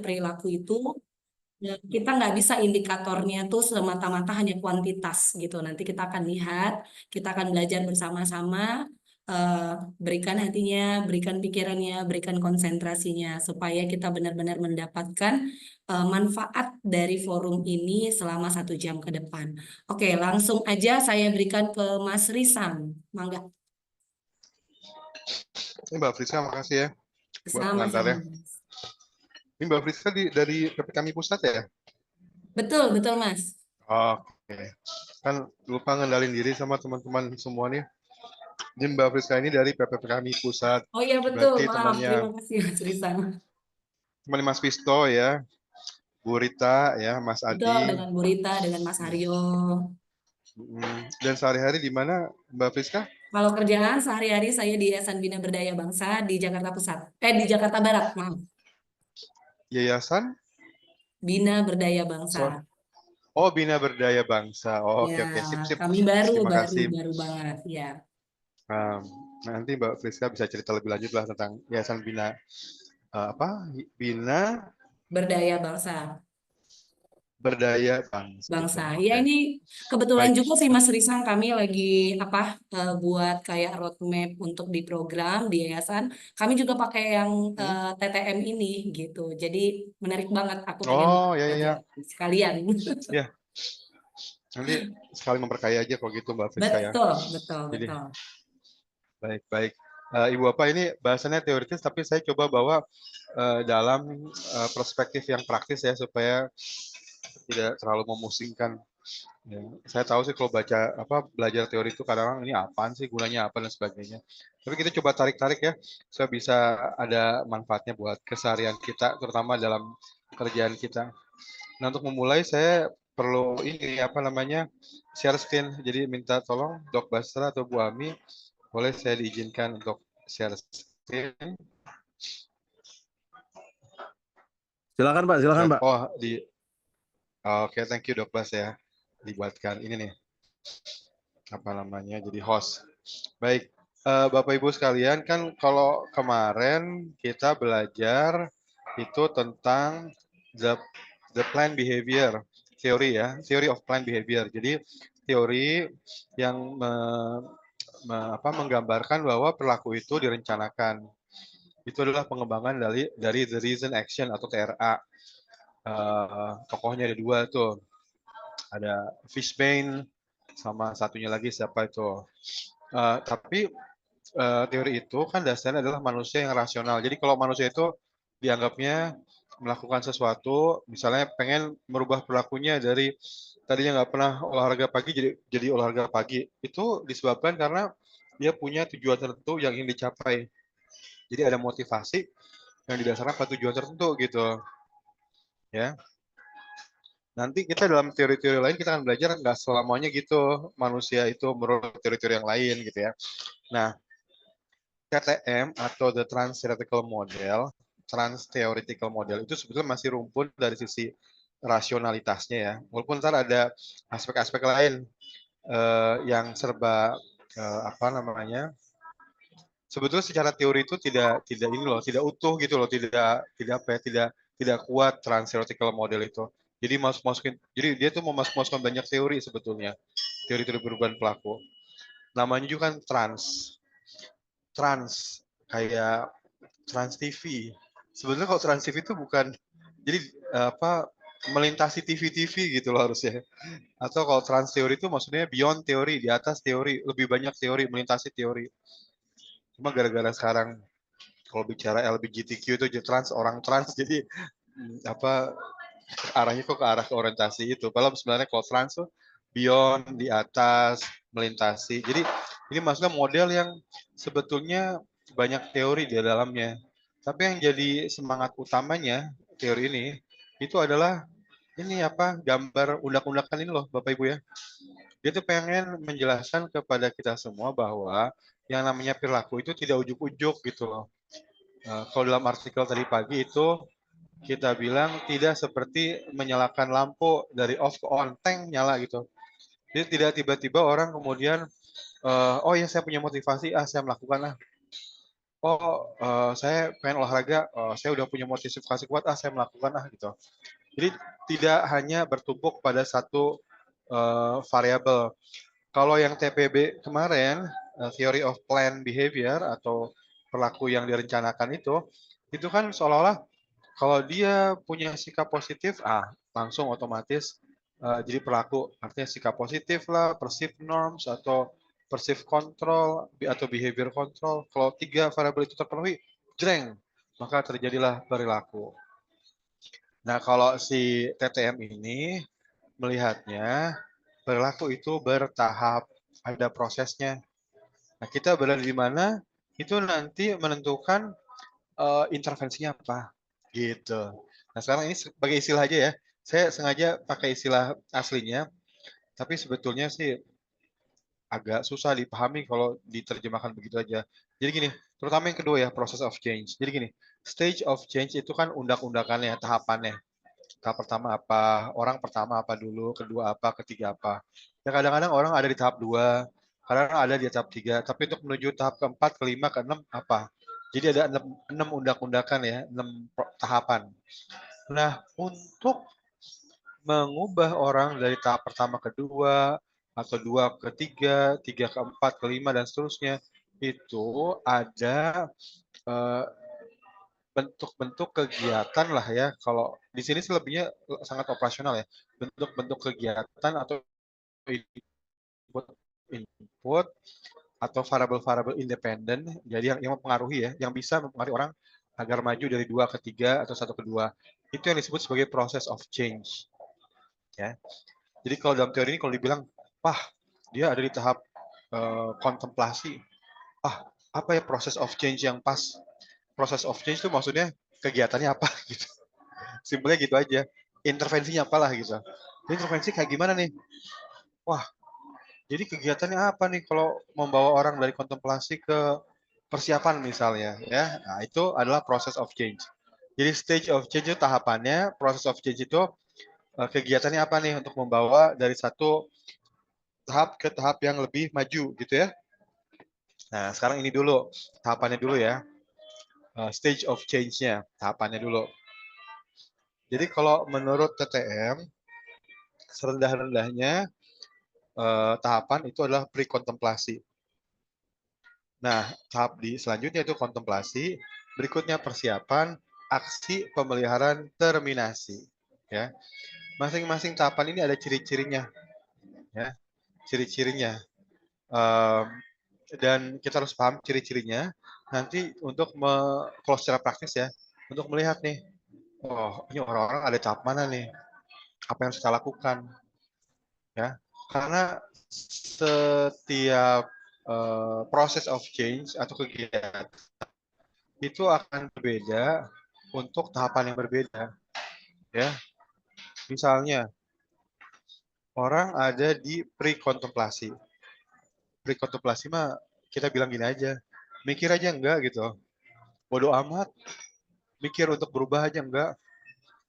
perilaku itu kita nggak bisa indikatornya tuh semata-mata hanya kuantitas gitu. Nanti kita akan lihat, kita akan belajar bersama-sama, eh, berikan hatinya, berikan pikirannya, berikan konsentrasinya, supaya kita benar-benar mendapatkan manfaat dari forum ini selama 1 jam ke depan. Oke, langsung aja saya berikan ke Mas Risam. Mangga, Ini Mbak Friska, makasih ya buat sama-sama. pengantarnya. Ini Mbak Friska dari PPKMI Pusat ya? Betul, betul Mas. Oke. Kan lupa ngendalin diri sama teman-teman semua nih. Ini Mbak Friska ini dari PPKMI Pusat. Oh iya betul, Berarti maaf. temannya Terima kasih Mas Risam. Mas Visto ya, Bu Rita ya, Mas Betul, Adi. dengan Bu Rita, dengan Mas Haryo. Dan sehari-hari di mana Mbak Friska? Kalau kerjaan sehari-hari saya di Yayasan Bina Berdaya Bangsa di Jakarta Pusat. Di Jakarta Barat, maaf. Yayasan? Bina Berdaya Bangsa. So, oh, Bina Berdaya Bangsa. Oh, Ya, oke, oke, sip, sip. kami baru, Terima baru, kasih. baru banget. Ya, Um, Nanti Mbak Friska bisa cerita lebih lanjut lah tentang Yayasan Bina apa? Bina Berdaya Bangsa. Berdaya Bangsa gitu. Bangsa. Ya Oke. ini kebetulan Baik. juga sih Mas Risang kami lagi apa buat kayak roadmap untuk di program di yayasan. Kami juga pakai yang Hmm? TTM ini gitu. Jadi menarik banget. Aku pengen Oh, ya, ya, belajar ya. sekalian. Ya, nanti sekali memperkaya aja kalau gitu Mbak Friska ya. Betul, betul, Jadi, betul. baik, baik. Ibu Bapak ini bahasannya teoritis, tapi saya coba bawa dalam perspektif yang praktis ya, supaya tidak terlalu memusingkan. Ya, saya tahu sih kalau belajar teori itu kadang ini apaan sih, gunanya apa dan sebagainya. Tapi kita coba tarik-tarik ya, supaya bisa ada manfaatnya buat keseharian kita, terutama dalam kerjaan kita. Nah, untuk memulai saya perlu ini apa namanya share screen. Jadi minta tolong Dok Basra atau Bu Ami, boleh saya diizinkan untuk share screen. Silakan Pak, silakan Pak. Oh, oke, thank you Dok Bas ya. Dibuatkan ini nih apa namanya jadi host. Baik, Bapak Ibu sekalian, kan kalau kemarin kita belajar itu tentang the plant behavior theory ya, theory of plant behavior. Jadi teori yang menggambarkan bahwa perilaku itu direncanakan. Itu adalah pengembangan dari the reason action atau TRA. Tokohnya ada dua tuh, ada Fishbane sama satunya lagi siapa itu. Tapi teori itu kan dasarnya adalah manusia yang rasional. Jadi kalau manusia itu dianggapnya melakukan sesuatu, misalnya pengen merubah perilakunya dari tadinya nggak pernah olahraga pagi jadi olahraga pagi, itu disebabkan karena dia punya tujuan tertentu yang ingin dicapai. Jadi ada motivasi yang didasarkan pada tujuan tertentu gitu, ya. Nanti kita dalam teori-teori lain kita akan belajar nggak selamanya gitu manusia itu menurut teori-teori yang lain gitu ya. Nah, TTM atau the Trans Theoretical Model, Trans Theoretical Model itu sebetulnya masih rumpun dari sisi rasionalitasnya ya. Walaupun ntar ada aspek-aspek lain yang serba apa namanya, sebetulnya secara teori itu tidak ini loh, tidak utuh gitu loh, tidak kuat Trans Theoretical Model itu. Jadi jadi dia tuh memasukkan banyak teori sebetulnya, teori-teori perubahan pelaku. Namanya juga kan trans kayak Trans TV. Sebenarnya kalau Trans TV itu bukan jadi apa melintasi TV-TV gitu loh harusnya. Atau kalau trans teori itu maksudnya beyond teori, di atas teori, lebih banyak teori, melintasi teori. Cuma gara-gara sekarang kalau bicara LGBTQ itu trans, orang trans, jadi apa arahnya kok ke arah ke orientasi itu. Padahal sebenarnya kalau trans tuh beyond, di atas, melintasi. Jadi ini maksudnya model yang sebetulnya banyak teori di dalamnya. Tapi yang jadi semangat utamanya teori ini itu adalah ini apa gambar undak-undakan ini loh Bapak Ibu ya. Dia tuh pengen menjelaskan kepada kita semua bahwa yang namanya perilaku itu tidak ujuk-ujuk gitu loh. Kalau dalam artikel tadi pagi itu kita bilang tidak seperti menyalakan lampu dari off ke on, teng nyala gitu. Jadi tidak tiba-tiba orang kemudian oh ya saya punya motivasi, saya melakukan Saya pengen olahraga, saya udah punya motivasi kuat, saya melakukan gitu. Jadi tidak hanya bertumpuk pada satu variabel. Kalau yang TPB kemarin, Theory of Planned Behavior atau perilaku yang direncanakan itu kan seolah-olah kalau dia punya sikap positif, langsung otomatis jadi perilaku. Artinya sikap positif lah, perceived norms atau perceived control atau behavior control. Kalau 3 variabel itu terpenuhi, jreng, maka terjadilah perilaku. Nah, kalau si TTM ini melihatnya perilaku itu bertahap, ada prosesnya. Nah, kita berada di mana itu nanti menentukan intervensinya apa, gitu. Nah, sekarang ini sebagai istilah aja ya. Saya sengaja pakai istilah aslinya, tapi sebetulnya sih agak susah dipahami kalau diterjemahkan begitu aja. Jadi gini, terutama yang kedua ya, process of change. Jadi gini, stage of change itu kan undak-undakannya, tahapannya. Tahap pertama apa, orang pertama apa dulu, kedua apa, ketiga apa. Ya kadang-kadang orang ada di tahap 2, kadang ada di tahap 3, tapi untuk menuju tahap keempat, kelima, keenam apa. Jadi ada 6 undak-undakan ya, 6 tahapan. Nah, untuk mengubah orang dari tahap pertama ke 2, atau 2 ke 3, 3 ke 4, ke 5, dan seterusnya, itu ada bentuk-bentuk kegiatan lah ya. Kalau di sini sih lebihnya sangat operasional ya. Bentuk-bentuk kegiatan atau input input atau variabel-variabel independen, jadi yang mempengaruhi ya, yang bisa mempengaruhi orang agar maju dari 2 ke 3 atau 1 ke 2. Itu yang disebut sebagai process of change. Ya. Jadi kalau dalam teori ini kalau dibilang, wah dia ada di tahap kontemplasi. Apa ya proses of change yang pas? Proses of change itu maksudnya kegiatannya apa gitu. Simpelnya gitu aja. Intervensinya apalah gitu. Intervensi kayak gimana nih? Wah, jadi kegiatannya apa nih kalau membawa orang dari kontemplasi ke persiapan misalnya ya. Nah, itu adalah process of change. Jadi stage of change itu tahapannya, process of change itu kegiatannya apa nih untuk membawa dari satu tahap ke tahap yang lebih maju gitu ya. Nah, sekarang ini dulu tahapannya dulu ya. Stage of change-nya, tahapannya dulu. Jadi kalau menurut TTM, serendah-rendahnya tahapan itu adalah pre-kontemplasi. Nah, tahap di selanjutnya itu kontemplasi, berikutnya persiapan, aksi, pemeliharaan, terminasi. Ya, masing-masing tahapan ini ada ciri-cirinya, ya, ciri-cirinya. Dan kita harus paham ciri-cirinya. Nanti untuk kalau secara praktis ya, untuk melihat nih, ini orang-orang ada tahap mana nih? Apa yang harus kita lakukan? Ya, karena setiap proses of change atau kegiatan itu akan berbeda untuk tahapan yang berbeda. Ya, misalnya orang ada di pre-kontemplasi. Pre-kontemplasi mah kita bilang gini aja, mikir aja enggak gitu. Bodoh amat, mikir untuk berubah aja enggak.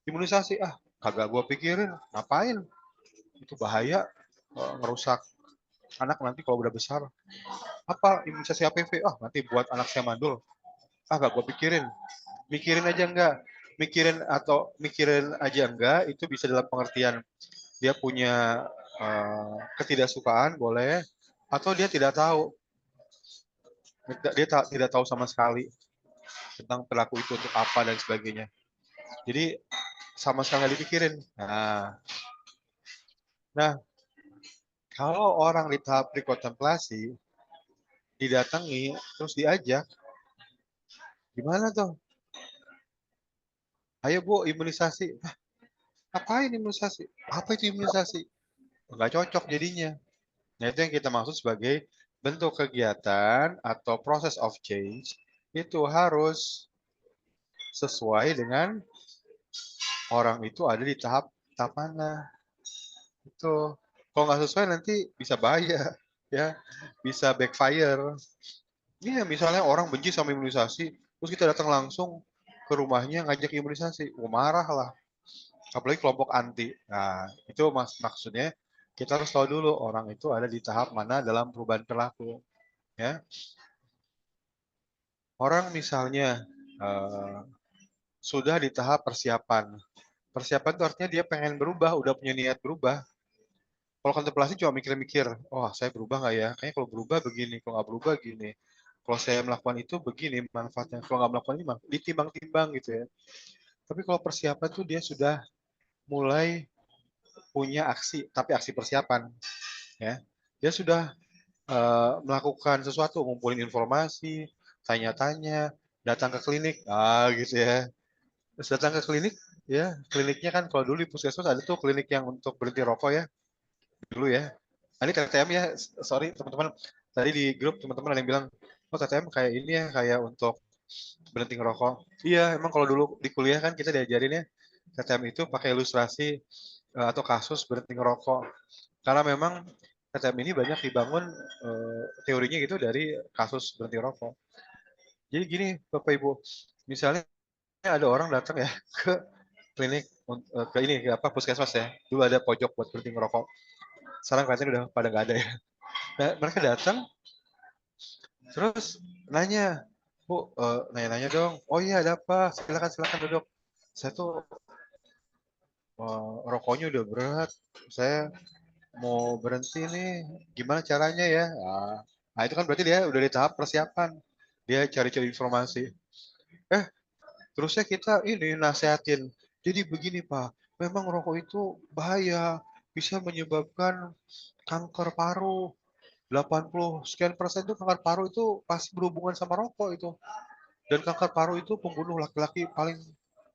Imunisasi, kagak gua pikirin, ngapain? Itu bahaya, ngerusak anak nanti kalau udah besar. Apa imunisasi HPV? Nanti buat anak saya mandul. Gak gua pikirin. Mikirin aja enggak. Mikirin aja enggak, itu bisa dalam pengertian dia punya ketidaksukaan, boleh. Atau dia tidak tahu. Dia tidak tahu sama sekali tentang perilaku itu untuk apa dan sebagainya. Jadi sama sekali nggak dipikirin. Nah, kalau orang di tahap pre-kontemplasi didatangi terus diajak, gimana tuh? Ayo Bu, imunisasi. Ngapain imunisasi? Apa itu imunisasi? Nggak cocok jadinya. Nah, itu yang kita maksud sebagai bentuk kegiatan atau process of change itu harus sesuai dengan orang itu ada di tahap mana. Itu kalau nggak sesuai nanti bisa bahaya, ya, bisa backfire. Iya, misalnya orang benci sama imunisasi, terus kita datang langsung ke rumahnya ngajak imunisasi, marah lah. Apalagi kelompok anti. Nah, itu maksudnya kita harus tahu dulu orang itu ada di tahap mana dalam perubahan perilaku. Ya, orang misalnya sudah di tahap persiapan. Persiapan itu artinya dia pengen berubah, udah punya niat berubah. Kalau kontemplasi cuma mikir-mikir, oh saya berubah nggak ya? Kayaknya kalau berubah begini, kalau nggak berubah gini. Kalau saya melakukan itu begini manfaatnya, kalau nggak melakukan ini ditimbang-timbang gitu ya. Tapi kalau persiapan tuh dia sudah mulai punya aksi, tapi aksi persiapan ya. Dia sudah melakukan sesuatu, ngumpulin informasi, tanya-tanya, datang ke klinik, gitu ya. Terus datang ke klinik, ya kliniknya kan kalau dulu di puskesmas ada tuh klinik yang untuk berhenti rokok ya, dulu ya. Ini TTM ya, sorry teman-teman. Tadi di grup teman-teman ada yang bilang, oh TTM kayak ini ya, kayak untuk berhenti ngerokok. Iya, emang kalau dulu di kuliah kan kita diajarin ya, TTM itu pakai ilustrasi atau kasus berhenti ngerokok. Karena memang TTM ini banyak dibangun teorinya gitu dari kasus berhenti rokok. Jadi gini Bapak Ibu, misalnya ada orang datang ya ke klinik ke ini ke apa puskesmas ya. Dulu ada pojok buat berhenti ngerokok. Sekarang kelihatannya udah pada nggak ada ya. Nah, mereka datang terus nanya, Bu, nanya-nanya dong. Oh iya ada apa? Silakan silakan duduk. Saya tuh rokoknya udah berat. Saya mau berhenti nih. Gimana caranya ya? Nah, itu kan berarti dia udah di tahap persiapan. Dia cari-cari informasi. Eh, terusnya kita ini nasehatin. Jadi begini Pak, memang rokok itu bahaya. Bisa menyebabkan kanker paru. 80 sekian persen itu kanker paru itu pasti berhubungan sama rokok itu. Dan kanker paru itu pembunuh laki-laki paling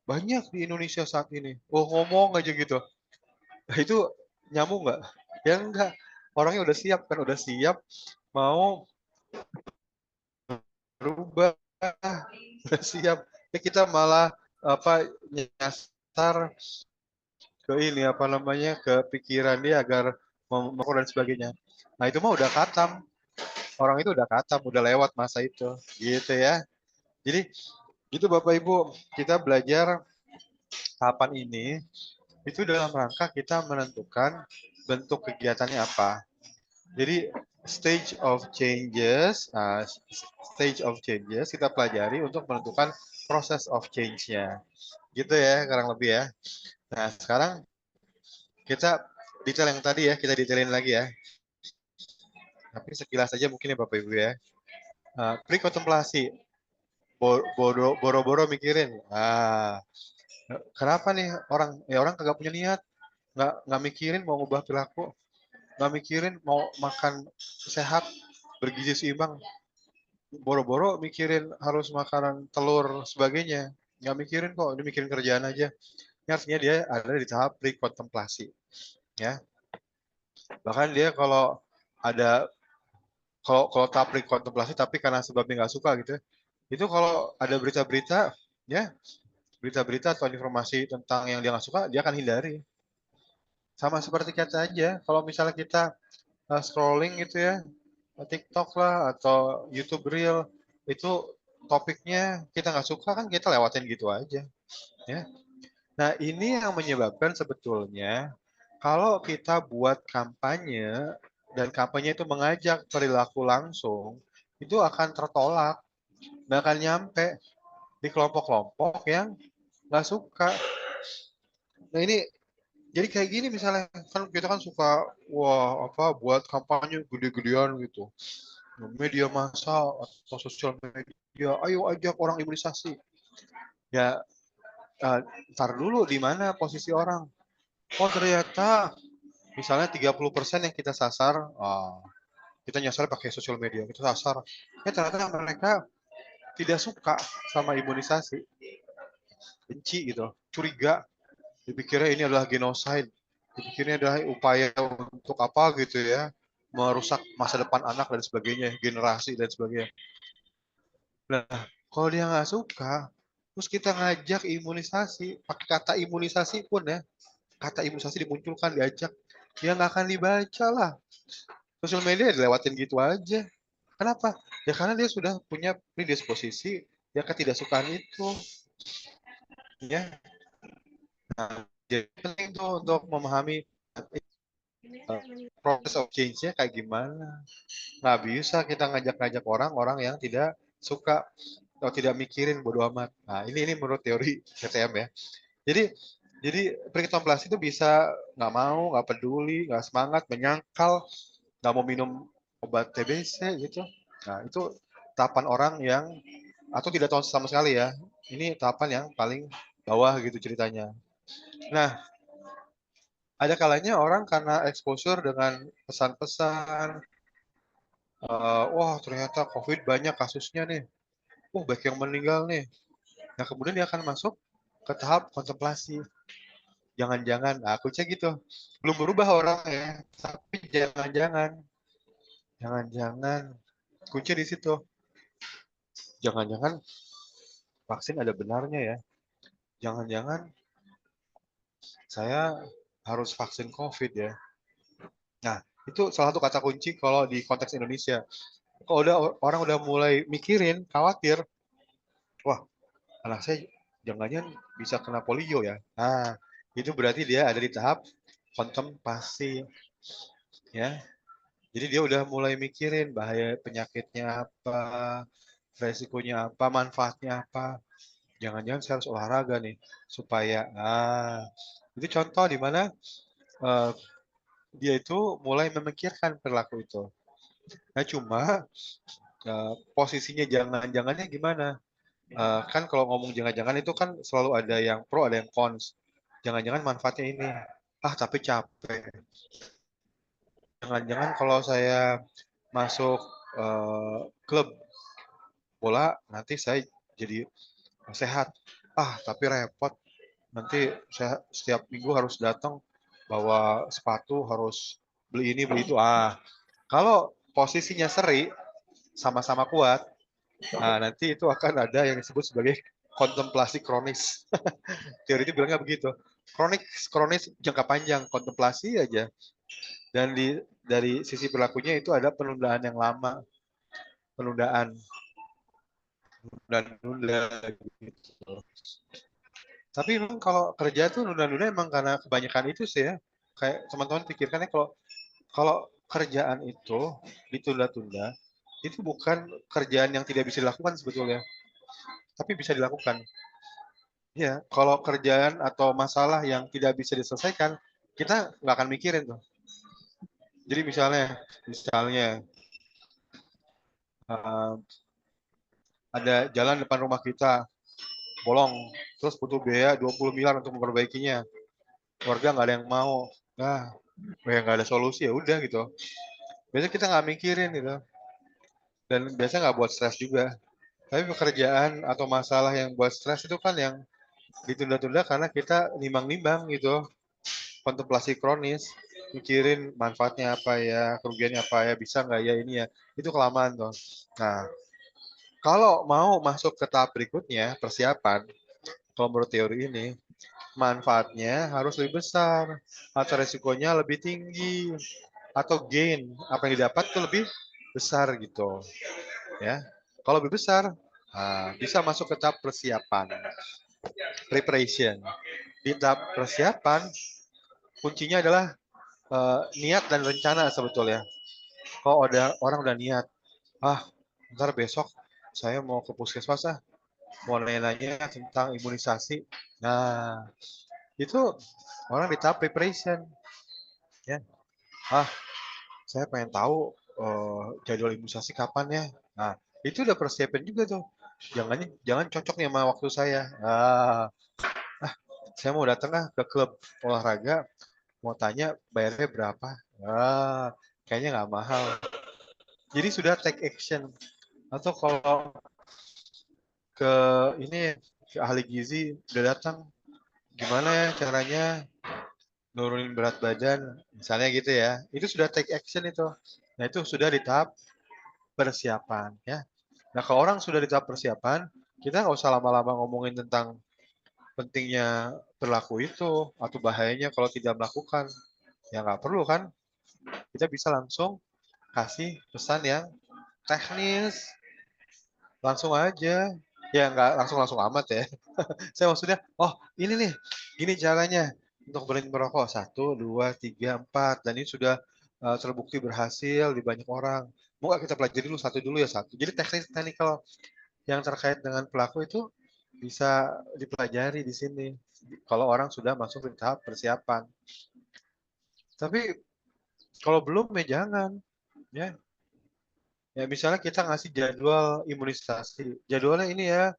banyak di Indonesia saat ini. Oh ngomong aja gitu. Nah, itu nyambung nggak? Ya enggak. Orangnya udah siap kan, udah siap mau berubah, udah siap. Ya kita malah apa nyasar ke ini apa namanya ke pikiran dia agar memperkuat dan sebagainya. Nah itu mah udah katam. Orang itu udah katam, udah lewat masa itu. Gitu ya. Jadi gitu Bapak Ibu, kita belajar tahapan ini itu dalam rangka kita menentukan bentuk kegiatannya apa. Jadi stage of changes kita pelajari untuk menentukan proses of change-nya. Gitu ya, kurang lebih ya. Nah, sekarang kita detail yang tadi ya, kita detailin lagi ya. Tapi sekilas aja mungkin ya Bapak Ibu ya. Pre-kontemplasi, boro-boro mikirin. Kenapa nih orang kagak punya niat, nggak mikirin mau ngubah perilaku, nggak mikirin mau makan sehat, bergizi seimbang, boro-boro mikirin harus makanan telur sebagainya, nggak mikirin kok, dia mikirin kerjaan aja. Ini artinya dia ada di tahap pre-kontemplasi, ya. Bahkan dia kalau ada kalau tahap pre-kontemplasi tapi karena sebabnya nggak suka gitu, itu kalau ada berita-berita, ya berita-berita atau informasi tentang yang dia nggak suka, dia akan hindari. Sama seperti kita aja, kalau misalnya kita scrolling gitu ya, TikTok lah atau YouTube Reel, itu topiknya kita nggak suka kan kita lewatin gitu aja. Ya. Nah ini yang menyebabkan sebetulnya kalau kita buat kampanye dan kampanye itu mengajak perilaku langsung, itu akan tertolak, nggak akan nyampe di kelompok-kelompok yang nggak suka. Nah ini jadi kayak gini misalnya kan kita kan suka wah apa buat kampanye gede-gedean gitu media massa atau sosial media ayo ajak orang imunisasi ya ntar dulu di mana posisi orang oh ternyata misalnya 30% yang kita sasar kita nyasar pakai sosial media kita sasar ya ternyata mereka tidak suka sama imunisasi benci gitu curiga dipikirnya ini adalah genocide dipikirnya adalah upaya untuk apa gitu ya merusak masa depan anak dan sebagainya generasi dan sebagainya. Nah kalau dia nggak suka terus kita ngajak imunisasi pakai kata imunisasi pun ya kata imunisasi dimunculkan diajak dia nggak akan dibaca lah sosial media dilewatin gitu aja kenapa ya karena dia sudah punya predisposisi ya ketidaksukaan itu ya nah, jadi penting tuh untuk memahami proses of change-nya kayak gimana. Nggak bisa kita ngajak-ngajak orang yang tidak suka. tidak mikirin bodo amat. Nah, ini menurut teori CTM ya. Jadi prekontemplasi itu bisa nggak mau, nggak peduli, nggak semangat, menyangkal, nggak mau minum obat TBC gitu. Nah, itu tahapan orang yang atau tidak tahu sama sekali ya. Ini tahapan yang paling bawah gitu ceritanya. Nah, ada kalanya orang karena exposure dengan pesan-pesan, wah ternyata COVID banyak kasusnya nih, banyak yang meninggal nih. Nah kemudian dia akan masuk ke tahap kontemplasi. Jangan-jangan, aku cek gitu, belum berubah orang ya, tapi jangan-jangan, kunci di situ. Jangan-jangan vaksin ada benarnya ya. Jangan-jangan saya harus vaksin COVID ya. Nah, itu salah satu kata kunci kalau di konteks Indonesia. Kalau orang udah mulai mikirin, khawatir, wah, anak saya jangan-jangan bisa kena polio ya. Nah, itu berarti dia ada di tahap kontemplasi, ya. Jadi dia udah mulai mikirin bahaya penyakitnya apa, resikonya apa, manfaatnya apa. Jangan-jangan saya harus olahraga nih supaya itu contoh di mana eh, dia itu mulai memikirkan perilaku itu. Nah, cuma posisinya jangan-jangannya gimana? Kan kalau ngomong jangan-jangan itu kan selalu ada yang pro, ada yang cons. Jangan-jangan manfaatnya ini. Tapi capek. Jangan-jangan kalau saya masuk klub bola, nanti saya jadi sehat. Tapi repot. Nanti saya setiap minggu harus datang bawa sepatu, harus beli ini, beli itu. Kalau posisinya seri, sama-sama kuat, nanti itu akan ada yang disebut sebagai kontemplasi kronis. Teori itu bilangnya begitu. Kronis jangka panjang, kontemplasi aja. Dan dari sisi perilakunya itu ada penundaan yang lama. Penundaan gitu. Tapi memang kalau kerja tuh nunda-nunda emang karena kebanyakan itu sih ya. Kayak teman-teman pikirkan ya, kalau kerjaan itu ditunda-tunda, itu bukan kerjaan yang tidak bisa dilakukan sebetulnya, tapi bisa dilakukan. Ya, kalau kerjaan atau masalah yang tidak bisa diselesaikan, kita nggak akan mikirin tuh. Jadi misalnya ada jalan depan rumah kita bolong, terus butuh biaya 20 miliar untuk memperbaikinya. Warga nggak ada yang mau. Nggak ada solusi ya udah gitu. Biasanya kita nggak mikirin gitu. Dan biasanya nggak buat stres juga. Tapi pekerjaan atau masalah yang buat stres itu kan yang ditunda-tunda karena kita nimbang-nimbang gitu. Kontemplasi kronis, mikirin manfaatnya apa ya, kerugiannya apa ya, bisa nggak ya ini ya. Itu kelamaan tuh. Nah, kalau mau masuk ke tahap berikutnya, persiapan, kalau menurut teori ini, manfaatnya harus lebih besar, atau resikonya lebih tinggi, atau gain, apa yang didapat itu lebih besar gitu. Ya, kalau lebih besar, bisa masuk ke tahap persiapan, preparation. Di tahap persiapan, kuncinya adalah niat dan rencana sebetulnya. Kalau ada orang udah niat, ntar besok saya mau ke puskesmas mau nanya-nanya tentang imunisasi. Nah, itu orang di tahap preparation. Ya, saya pengen tahu jadwal imunisasi kapan ya. Nah, itu udah persiapan juga tuh. Jangan cocok nih sama waktu saya. Saya mau datang ke klub olahraga, mau tanya bayarnya berapa. Kayaknya nggak mahal. Jadi sudah take action. Atau kalau ke ke ahli gizi udah datang, gimana ya caranya nurunin berat badan, misalnya gitu ya. Itu sudah take action itu. Nah, itu sudah di tahap persiapan ya. Nah, kalau orang sudah di tahap persiapan, kita nggak usah lama-lama ngomongin tentang pentingnya perilaku itu atau bahayanya kalau tidak melakukan. Ya nggak perlu kan. Kita bisa langsung kasih pesan yang teknis, langsung aja. Ya nggak langsung amat ya. Saya maksudnya, ini nih, gini caranya untuk berhenti merokok. 1, 2, 3, 4. Dan ini sudah terbukti berhasil di banyak orang. Mau nggak kita pelajari dulu satu ya satu. Jadi teknikal. yang terkait dengan pelaku itu bisa dipelajari di sini. Kalau orang sudah masuk di tahap persiapan. Tapi kalau belum ya jangan, ya. Ya misalnya kita ngasih jadwal imunisasi. Jadwalnya ini ya,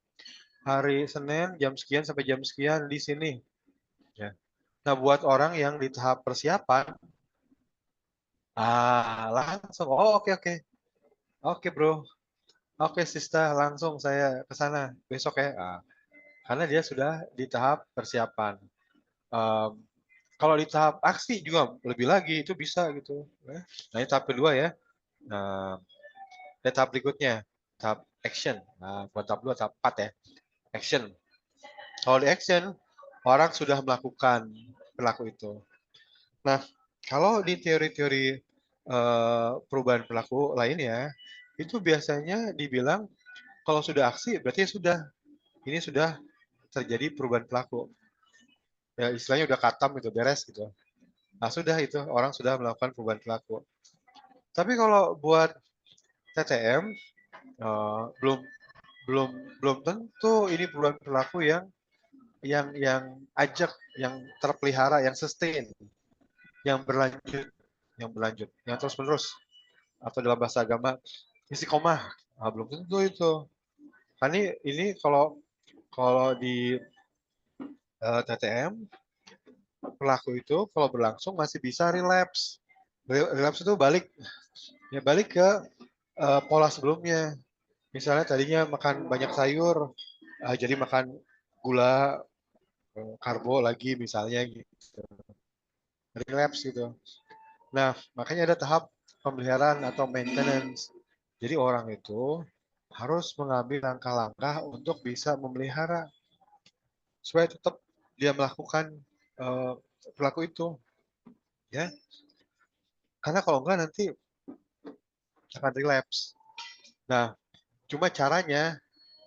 hari Senin jam sekian sampai jam sekian di sini. Ya. Nah, buat orang yang di tahap persiapan, langsung, oh oke oke, oke bro, oke Sista, langsung saya ke sana besok ya. Karena dia sudah di tahap persiapan. Em, kalau di tahap aksi juga lebih lagi itu bisa gitu. Ya. Nah, ini tahap kedua ya. Nah, tahap berikutnya, tahap action. Nah, buat tahap 2, tahap 4 ya. Action. Kalau di action, orang sudah melakukan perilaku itu. Nah, kalau di teori-teori perubahan perilaku lainnya, itu biasanya dibilang kalau sudah aksi berarti sudah ini sudah terjadi perubahan perilaku. Ya istilahnya udah katam gitu, beres gitu. Nah, sudah itu orang sudah melakukan perubahan perilaku. Tapi kalau buat TTM belum belum belum tentu ini perubahan perilaku yang ajak, yang terpelihara, yang sustain, yang berlanjut, yang terus menerus, atau dalam bahasa agama istiqomah. Belum tentu itu. Kan ini kalau kalau di TTM pelaku itu kalau berlangsung masih bisa relapse. Relapse itu balik ke pola sebelumnya. Misalnya tadinya makan banyak sayur, jadi makan gula, karbo lagi misalnya gitu. Relapse gitu. Nah, makanya ada tahap pemeliharaan atau maintenance. Jadi orang itu harus mengambil langkah-langkah untuk bisa memelihara supaya tetap dia melakukan perilaku itu, ya. Karena kalau enggak nanti akan relapse. Nah, cuma caranya,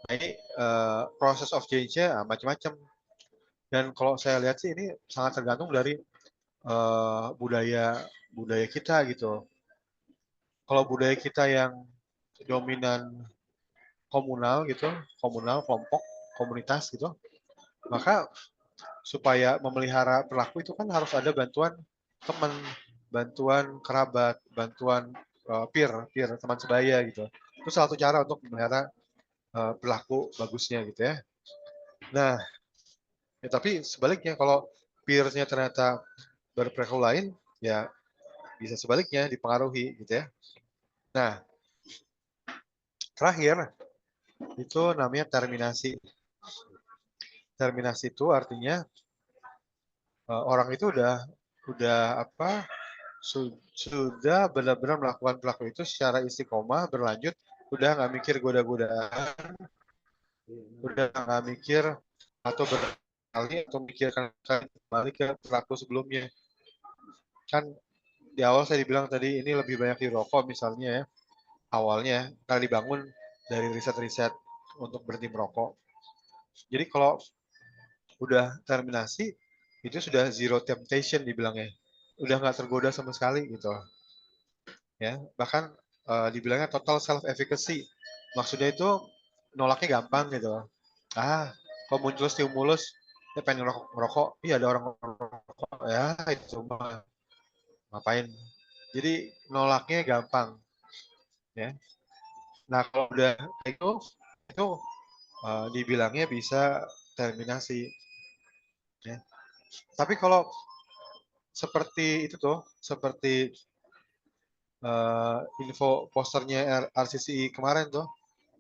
nah ini proses of change-nya macam-macam. Dan kalau saya lihat sih ini sangat tergantung dari budaya budaya kita gitu. Kalau budaya kita yang dominan komunal gitu, komunal, kelompok, komunitas gitu, maka supaya memelihara perilaku itu kan harus ada bantuan teman, bantuan kerabat, bantuan peer, teman sebaya gitu. Itu salah satu cara untuk memelihara perilaku bagusnya gitu ya. Nah, ya tapi sebaliknya kalau peer-nya ternyata berperilaku lain, ya bisa sebaliknya dipengaruhi gitu ya. Nah, terakhir itu namanya terminasi. Terminasi itu artinya orang itu udah apa sudah benar-benar melakukan perilaku itu secara istiqomah berlanjut, udah nggak mikir goda-godaan, udah nggak mikir atau berkali atau mikirkan kembali ke perilaku sebelumnya. Kan di awal saya dibilang tadi ini lebih banyak di rokok misalnya ya, awalnya karena dibangun dari riset-riset untuk berhenti merokok. Jadi kalau udah terminasi itu sudah zero temptation dibilangnya, udah nggak tergoda sama sekali gitu ya. Bahkan dibilangnya total self efficacy, maksudnya itu nolaknya gampang gitu. Kalau muncul stimulus ya pengen ngerokok, iya ada orang ngerokok ya itu mah ngapain, jadi nolaknya gampang ya. Nah kalau udah itu dibilangnya bisa terminasi ya. Tapi kalau seperti itu tuh, seperti info posternya RCCI kemarin tuh,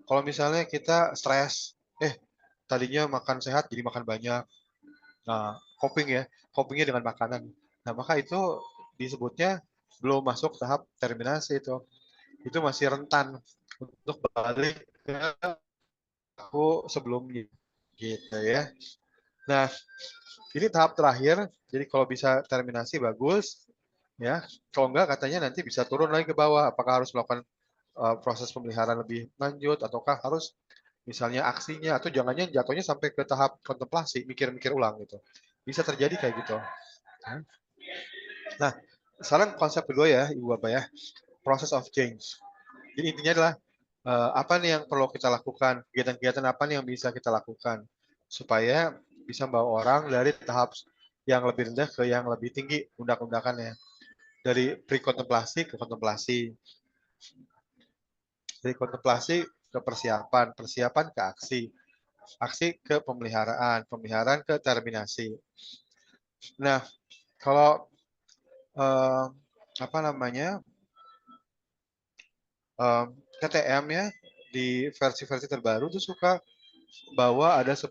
kalau misalnya kita stres, tadinya makan sehat jadi makan banyak, nah copingnya dengan makanan, nah maka itu disebutnya belum masuk tahap terminasi, itu masih rentan untuk balik ke aku sebelumnya gitu ya. Nah, ini tahap terakhir, jadi kalau bisa terminasi bagus ya. Kalau enggak katanya nanti bisa turun lagi ke bawah, apakah harus melakukan proses pemeliharaan lebih lanjut ataukah harus misalnya aksinya, atau jangannya jatuhnya sampai ke tahap kontemplasi, mikir-mikir ulang gitu. Bisa terjadi kayak gitu. Nah, sekarang konsep kedua ya, Ibu Bapak ya, process of change. Jadi intinya adalah apa nih yang perlu kita lakukan, kegiatan-kegiatan apa nih yang bisa kita lakukan, supaya bisa membawa orang dari tahap yang lebih rendah ke yang lebih tinggi undak-undakannya. Dari pre-kontemplasi ke kontemplasi, dari kontemplasi ke persiapan, persiapan ke aksi, aksi ke pemeliharaan, pemeliharaan ke terminasi. Nah, kalau apa namanya KTM ya di versi-versi terbaru tuh suka bawa ada 10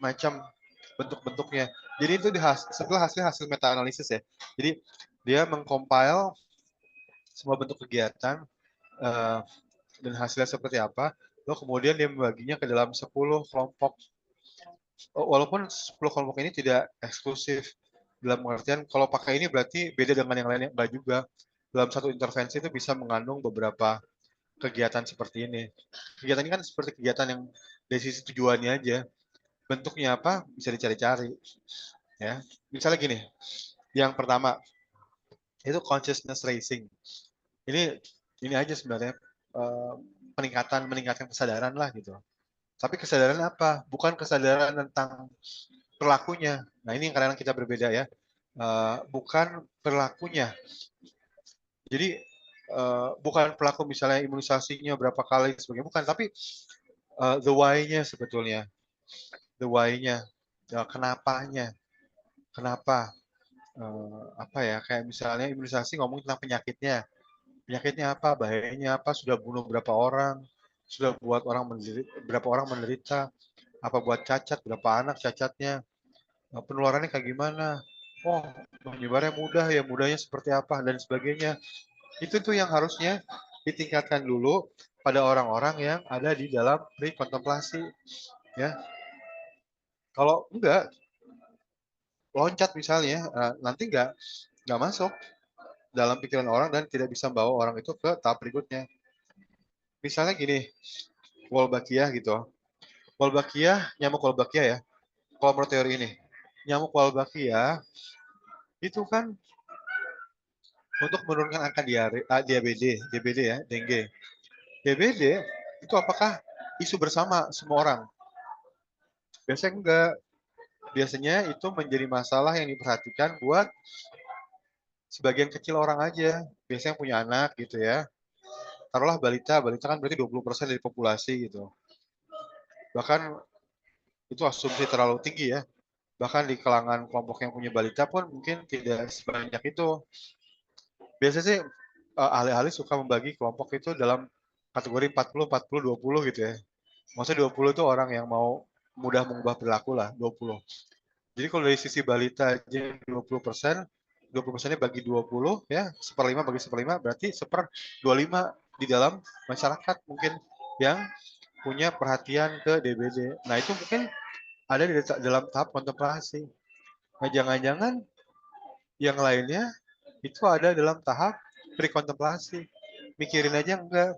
macam bentuk-bentuknya. Jadi itu setelah hasil meta-analisis ya. Jadi dia mengcompile semua bentuk kegiatan dan hasilnya seperti apa, lalu kemudian dia membaginya ke dalam 10 kelompok. Walaupun 10 kelompok ini tidak eksklusif, dalam pengertian kalau pakai ini berarti beda dengan yang lainnya, enggak juga. Dalam satu intervensi itu bisa mengandung beberapa kegiatan seperti ini. Kegiatan ini kan seperti kegiatan yang dari sisi tujuannya aja. Bentuknya apa bisa dicari-cari. Ya, misalnya gini, yang pertama itu consciousness raising. Ini aja sebenarnya meningkatkan kesadaran lah gitu. Tapi kesadaran apa? Bukan kesadaran tentang perilakunya. Nah ini yang kadang-kadang kita berbeda ya. Bukan perilakunya. Jadi bukan pelaku misalnya imunisasinya berapa kali sebagainya, bukan. Tapi the why-nya sebetulnya. The why-nya. Kenapanya. Kenapa? Apa ya? Kayak misalnya imunisasi ngomong tentang penyakitnya. Penyakitnya apa? Bahayanya apa? Sudah bunuh berapa orang? Sudah buat berapa orang menderita? Apa buat cacat? Berapa anak cacatnya? Penularannya kayak gimana? Oh, menyebarnya mudah ya, mudahnya seperti apa dan sebagainya. Itu tuh yang harusnya ditingkatkan dulu pada orang-orang yang ada di dalam pre-kontemplasi, ya. Kalau enggak loncat misalnya, nanti enggak masuk dalam pikiran orang dan tidak bisa membawa orang itu ke tahap berikutnya. Misalnya gini, Wolbachia gitu. Wolbachia, nyamuk Wolbachia ya. Kalau menurut teori ini, nyamuk Wolbachia itu kan untuk menurunkan angka DBD ya, dengue. DBD itu apakah isu bersama semua orang? Biasanya enggak. Biasanya itu menjadi masalah yang diperhatikan buat sebagian kecil orang aja. Biasanya yang punya anak gitu ya. Taruhlah balita kan berarti 20% dari populasi gitu. Bahkan itu asumsi terlalu tinggi ya. Bahkan di kalangan kelompok yang punya balita pun mungkin tidak sebanyak itu. Biasanya sih ahli-ahli suka membagi kelompok itu dalam kategori 40, 40, 20 gitu ya. Maksudnya 20 itu orang yang mau mudah mengubah perilaku lah, 20. Jadi kalau dari sisi balita aja 20%, 20%-nya bagi 20 ya, 1/5 bagi 1/5 berarti 1/25 di dalam masyarakat mungkin yang punya perhatian ke DBD. Nah itu mungkin ada di dalam tahap kontemplasi. Nah jangan-jangan yang lainnya itu ada dalam tahap pre-kontemplasi. Mikirin aja enggak.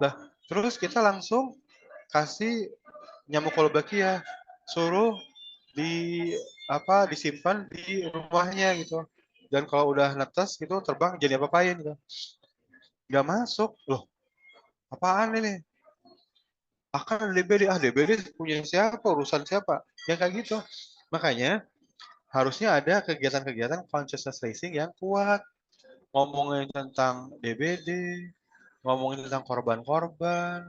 Lah, terus kita langsung kasih nyamuk Wolbachia, suruh disimpan di rumahnya gitu. Dan kalau udah netes gitu terbang jadi apa-apain gitu. Nggak masuk. Loh, apaan ini? Akan DBD punya siapa, urusan siapa? Yang kayak gitu. Makanya harusnya ada kegiatan-kegiatan consciousness raising yang kuat. Ngomongin tentang DBD, ngomongin tentang korban-korban,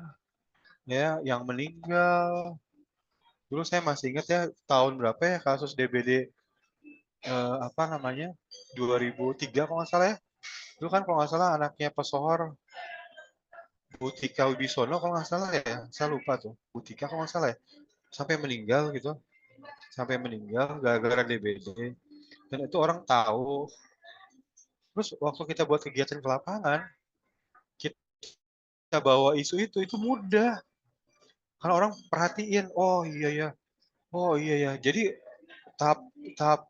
ya, yang meninggal. Dulu saya masih ingat ya tahun berapa ya kasus DBD 2003 kalau nggak salah ya. Itu kan kalau nggak salah anaknya pesohor Butika Wibisono kalau nggak salah ya. Saya lupa tuh. Butika kalau nggak salah ya. Sampai meninggal gitu. Sampai meninggal gara-gara DBD. Dan itu orang tahu. Terus waktu kita buat kegiatan ke lapangan, kita bawa isu itu mudah. Karena orang perhatiin, oh iya ya, oh iya ya. Jadi tahap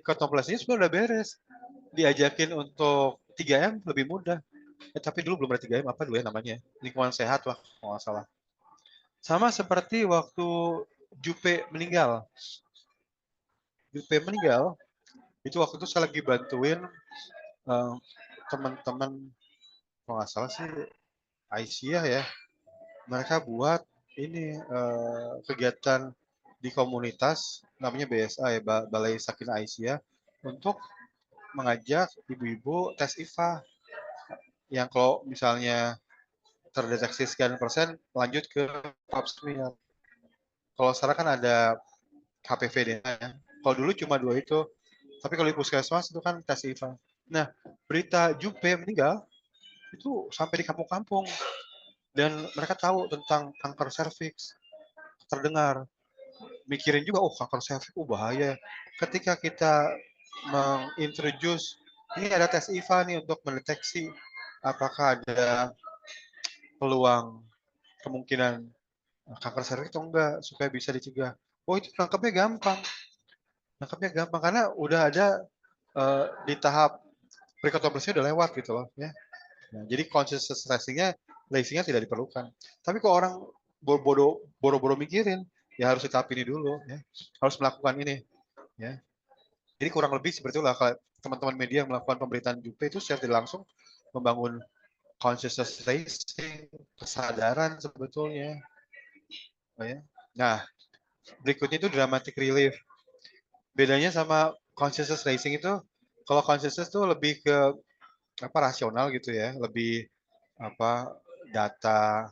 kontemplasinya sebenarnya udah beres. Diajakin untuk 3M lebih mudah. Tapi dulu belum ada 3M, apa dulu ya namanya? Lingkungan sehat lah, kalau nggak salah. Sama seperti waktu Jupe meninggal. Jupe meninggal, itu waktu itu saya lagi bantuin teman-teman, kalau nggak salah sih Aisyah ya. mereka buat ini kegiatan di komunitas namanya BSA ya, Balai Sakinah Aisyah, untuk mengajak ibu-ibu tes IVA yang kalau misalnya terdeteksi sekian persen lanjut ke pap smear. Kalau sekarang kan ada HPV DNA ya. Kalau dulu cuma 2 itu, tapi kalau di puskesmas itu kan tes IVA. Nah, berita Jupe meninggal itu sampai di kampung-kampung dan mereka tahu tentang kanker serviks, terdengar. Mikirin juga, oh kanker serviks, bahaya. Ketika kita mengintroduce, ini ada tes IVA nih untuk mendeteksi apakah ada peluang kemungkinan kanker serviks atau enggak, supaya bisa dicegah. Oh itu nangkepnya gampang. Nangkepnya gampang karena udah ada di tahap preconception udah lewat gitu loh ya. Nah, jadi conscious tracingnya tidak diperlukan. Tapi kalau orang boro-boro mikirin, ya harus tahap ini dulu ya. Harus melakukan ini ya. Jadi kurang lebih seperti itulah kalau teman-teman media yang melakukan pemberitaan Jupe itu secara tidak langsung membangun consciousness raising, kesadaran sebetulnya. Ya. Nah, berikutnya itu dramatic relief. Bedanya sama consciousness raising itu, kalau consciousness itu lebih ke apa rasional gitu ya, lebih apa data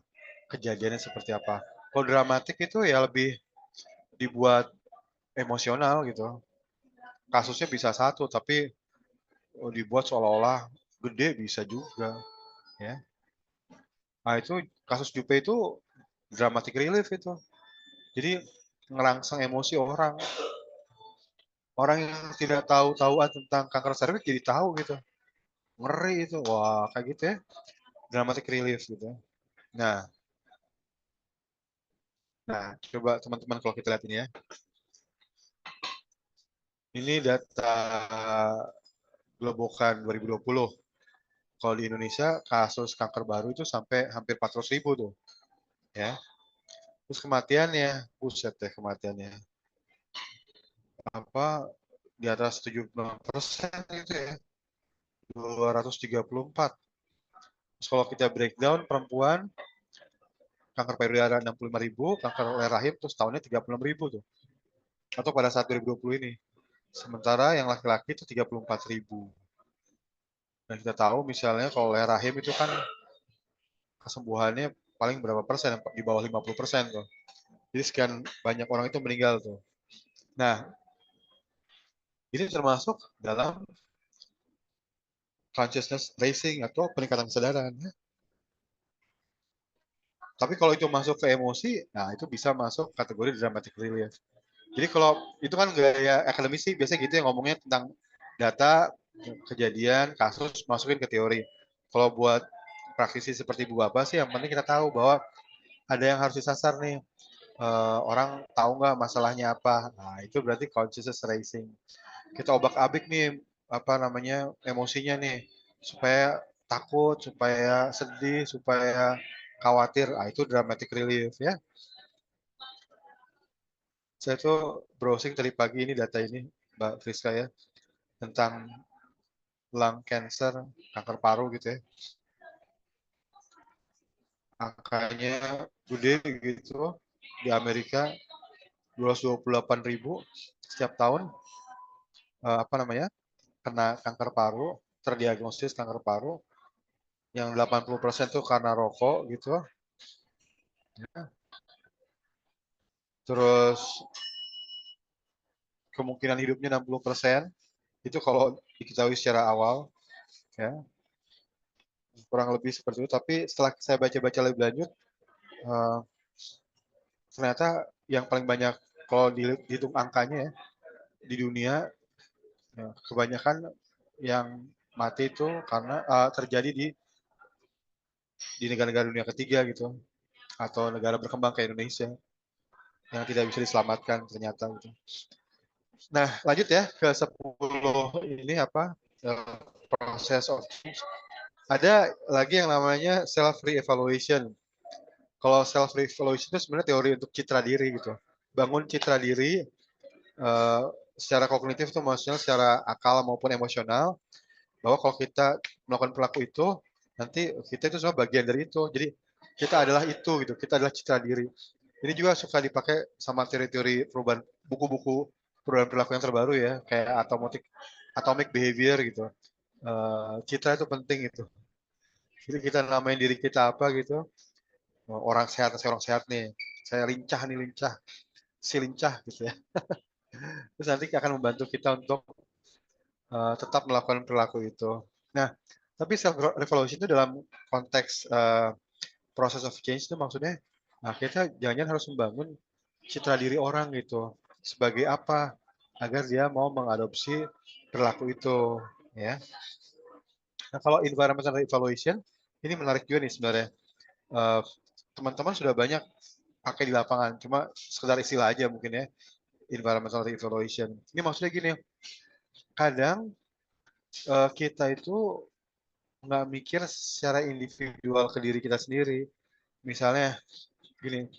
kejadiannya seperti apa. Kalau dramatik itu ya lebih dibuat emosional gitu. Kasusnya bisa satu tapi dibuat seolah-olah gede bisa juga ya. Nah itu kasus Jupe itu dramatic relief itu. Jadi ngerangsang emosi orang. Orang yang tidak tahu-tahuan tentang kanker serviks jadi tahu gitu. Ngeri itu. Wah, kayak gitu ya. Dramatic relief gitu. Nah, coba teman-teman kalau kita lihat ini ya. Ini data Globokan 2020. Kalau di Indonesia kasus kanker baru itu sampai hampir 400.000 tuh. Ya. Terus kematiannya, buset deh kematiannya. Apa di atas 70% itu ya. 234. Terus kalau kita breakdown perempuan kanker payudara 65.000, kanker rahim terus tahunnya 36.000 tuh. Atau pada saat 2020 ini. Sementara yang laki-laki itu 34.000. Dan kita tahu misalnya kalau rahim itu kan kesembuhannya paling berapa persen, di bawah 50% tuh. Jadi sekian banyak orang itu meninggal tuh. Nah, ini termasuk dalam consciousness raising atau peningkatan kesadaran. Ya. Tapi kalau itu masuk ke emosi, nah itu bisa masuk kategori dramatic relief. Jadi kalau itu kan gaya akademisi biasanya gitu yang ngomongnya tentang data, kejadian, kasus, masukin ke teori. Kalau buat praktisi seperti Bu Baba sih yang penting kita tahu bahwa ada yang harus disasar nih. Orang tahu nggak masalahnya apa. Nah, itu berarti consciousness raising. Kita obak-abik nih apa namanya emosinya nih supaya takut, supaya sedih, supaya khawatir. Ah, itu dramatic relief ya. Saya tuh browsing tadi pagi ini data ini Mbak Friska ya tentang lung cancer, kanker paru gitu ya. Angkanya gede gitu di Amerika 228.000 setiap tahun apa namanya kena kanker paru, terdiagnosis kanker paru yang 80% tuh karena rokok gitu. Terus kemungkinan hidupnya 60% itu kalau diketahui secara awal ya. Kurang lebih seperti itu, tapi setelah saya baca-baca lebih lanjut ternyata yang paling banyak kalau dihitung angkanya ya, di dunia ya, kebanyakan yang mati itu karena terjadi di negara-negara dunia ketiga gitu atau negara berkembang kayak Indonesia yang tidak bisa diselamatkan ternyata gitu. Nah, lanjut ya ke 10 ini apa proses of change. Ada lagi yang namanya self re-evaluation. Kalau self re-evaluation itu sebenarnya teori untuk citra diri gitu. Bangun citra diri secara kognitif tuh maksudnya secara akal maupun emosional bahwa kalau kita melakukan perilaku itu nanti kita itu semua bagian dari itu. Jadi kita adalah itu gitu, kita adalah citra diri. Ini juga suka dipakai sama teori-teori perubahan buku-buku perubahan perilaku yang terbaru ya, kayak atomic behavior gitu. Citra itu penting gitu. Jadi kita namain diri kita apa gitu. Orang sehat, saya orang sehat nih. Saya lincah nih, lincah. Si lincah gitu ya. Terus nanti akan membantu kita untuk tetap melakukan perilaku itu. Nah, tapi self revolution itu dalam konteks process of change itu maksudnya, nah kita jangan harus membangun citra diri orang gitu. Sebagai apa? Agar dia mau mengadopsi perilaku itu, ya. Nah, kalau environmental evaluation, ini menarik juga nih sebenarnya. Teman-teman sudah banyak pakai di lapangan, cuma sekedar istilah aja mungkin ya, environmental evaluation. Ini maksudnya gini, kadang kita itu nggak mikir secara individual ke diri kita sendiri. Misalnya gini,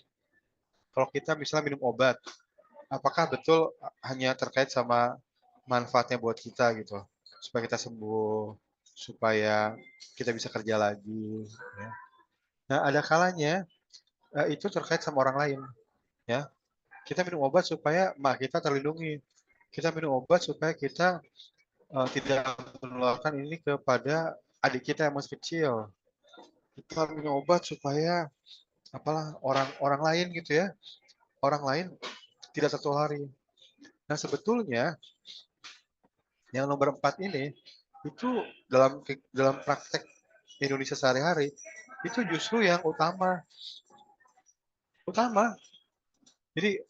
kalau kita misalnya minum obat, apakah betul hanya terkait sama manfaatnya buat kita gitu, supaya kita sembuh, supaya kita bisa kerja lagi. Ya. Nah, ada kalanya itu terkait sama orang lain. Ya, kita minum obat supaya mak kita terlindungi. Kita minum obat supaya kita tidak menularkan ini kepada adik kita yang masih kecil. Kita minum obat supaya apalah orang lain gitu ya, orang lain tidak tertulari. Nah sebetulnya yang nomor 4 ini itu dalam praktek Indonesia sehari-hari itu justru yang utama. Jadi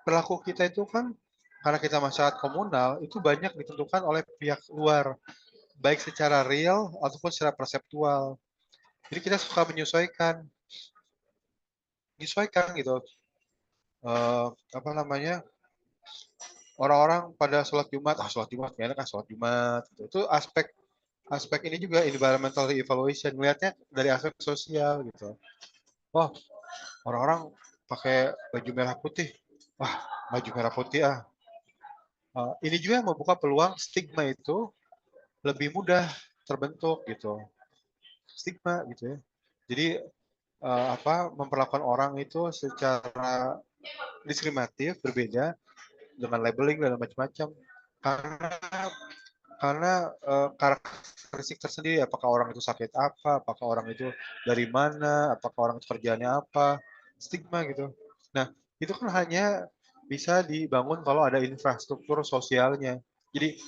perilaku kita itu kan karena kita masyarakat komunal itu banyak ditentukan oleh pihak luar, baik secara real ataupun secara perseptual. Jadi kita suka menyesuaikan gitu. Apa namanya, orang-orang pada sholat Jumat, sholat Jumat gak enak, sholat Jumat. Gitu. Itu aspek ini juga environmental evaluation, melihatnya dari aspek sosial gitu. Oh, orang-orang pakai baju merah putih, wah baju merah putih ah. Ini juga yang membuka peluang stigma itu lebih mudah terbentuk gitu, stigma gitu ya. Jadi memperlakukan orang itu secara diskriminatif, berbeda dengan labeling dan macam-macam karena karakteristik tersendiri, apakah orang itu sakit apa, apakah orang itu dari mana, apakah orang itu kerjaannya apa, stigma gitu. Nah, itu kan hanya bisa dibangun kalau ada infrastruktur sosialnya. Jadi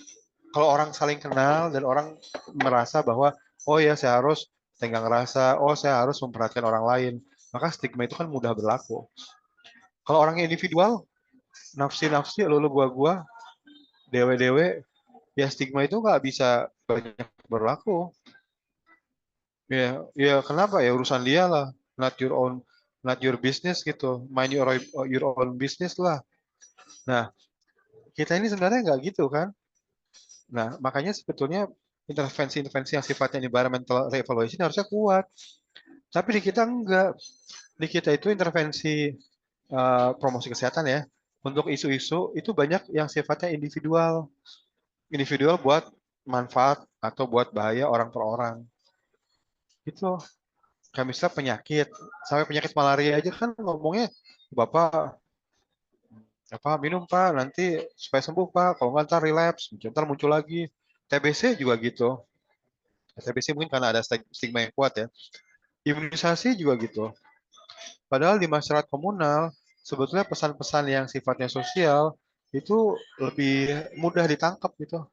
kalau orang saling kenal dan orang merasa bahwa oh ya saya harus tenggang rasa, oh saya harus memperhatikan orang lain, maka stigma itu kan mudah berlaku. Kalau orangnya individual, nafsi-nafsi, lu gua, dewe-dewe, ya stigma itu nggak bisa banyak berlaku. Ya kenapa ya urusan dia lah, not your business gitu, mind your own business lah. Nah, kita ini sebenarnya nggak gitu kan. Nah, makanya sebetulnya intervensi-intervensi yang sifatnya environmental re-evaluation harusnya kuat. Tapi di kita enggak. Di kita itu intervensi promosi kesehatan ya, untuk isu-isu itu banyak yang sifatnya individual. Individual buat manfaat atau buat bahaya orang per orang. Itu kayak misalnya penyakit, sampai penyakit malaria aja kan ngomongnya, Bapak apa minum Pak nanti supaya sembuh Pak, kalau nggak ntar relapse, ntar muncul lagi. TBC juga gitu. TBC mungkin karena ada stigma yang kuat ya. Imunisasi juga gitu. Padahal di masyarakat komunal, sebetulnya pesan-pesan yang sifatnya sosial itu lebih mudah ditangkap gitu.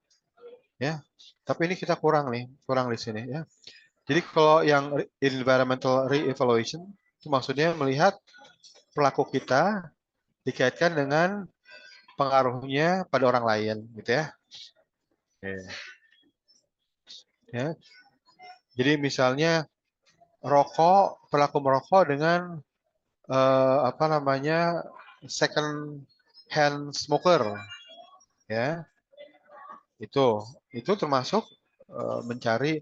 Ya, tapi ini kita kurang di sini ya. Jadi kalau yang environmental re-evaluation itu maksudnya melihat pelaku kita dikaitkan dengan pengaruhnya pada orang lain, gitu ya. Oke. Ya. Jadi misalnya perilaku merokok dengan second hand smoker, ya. Itu termasuk mencari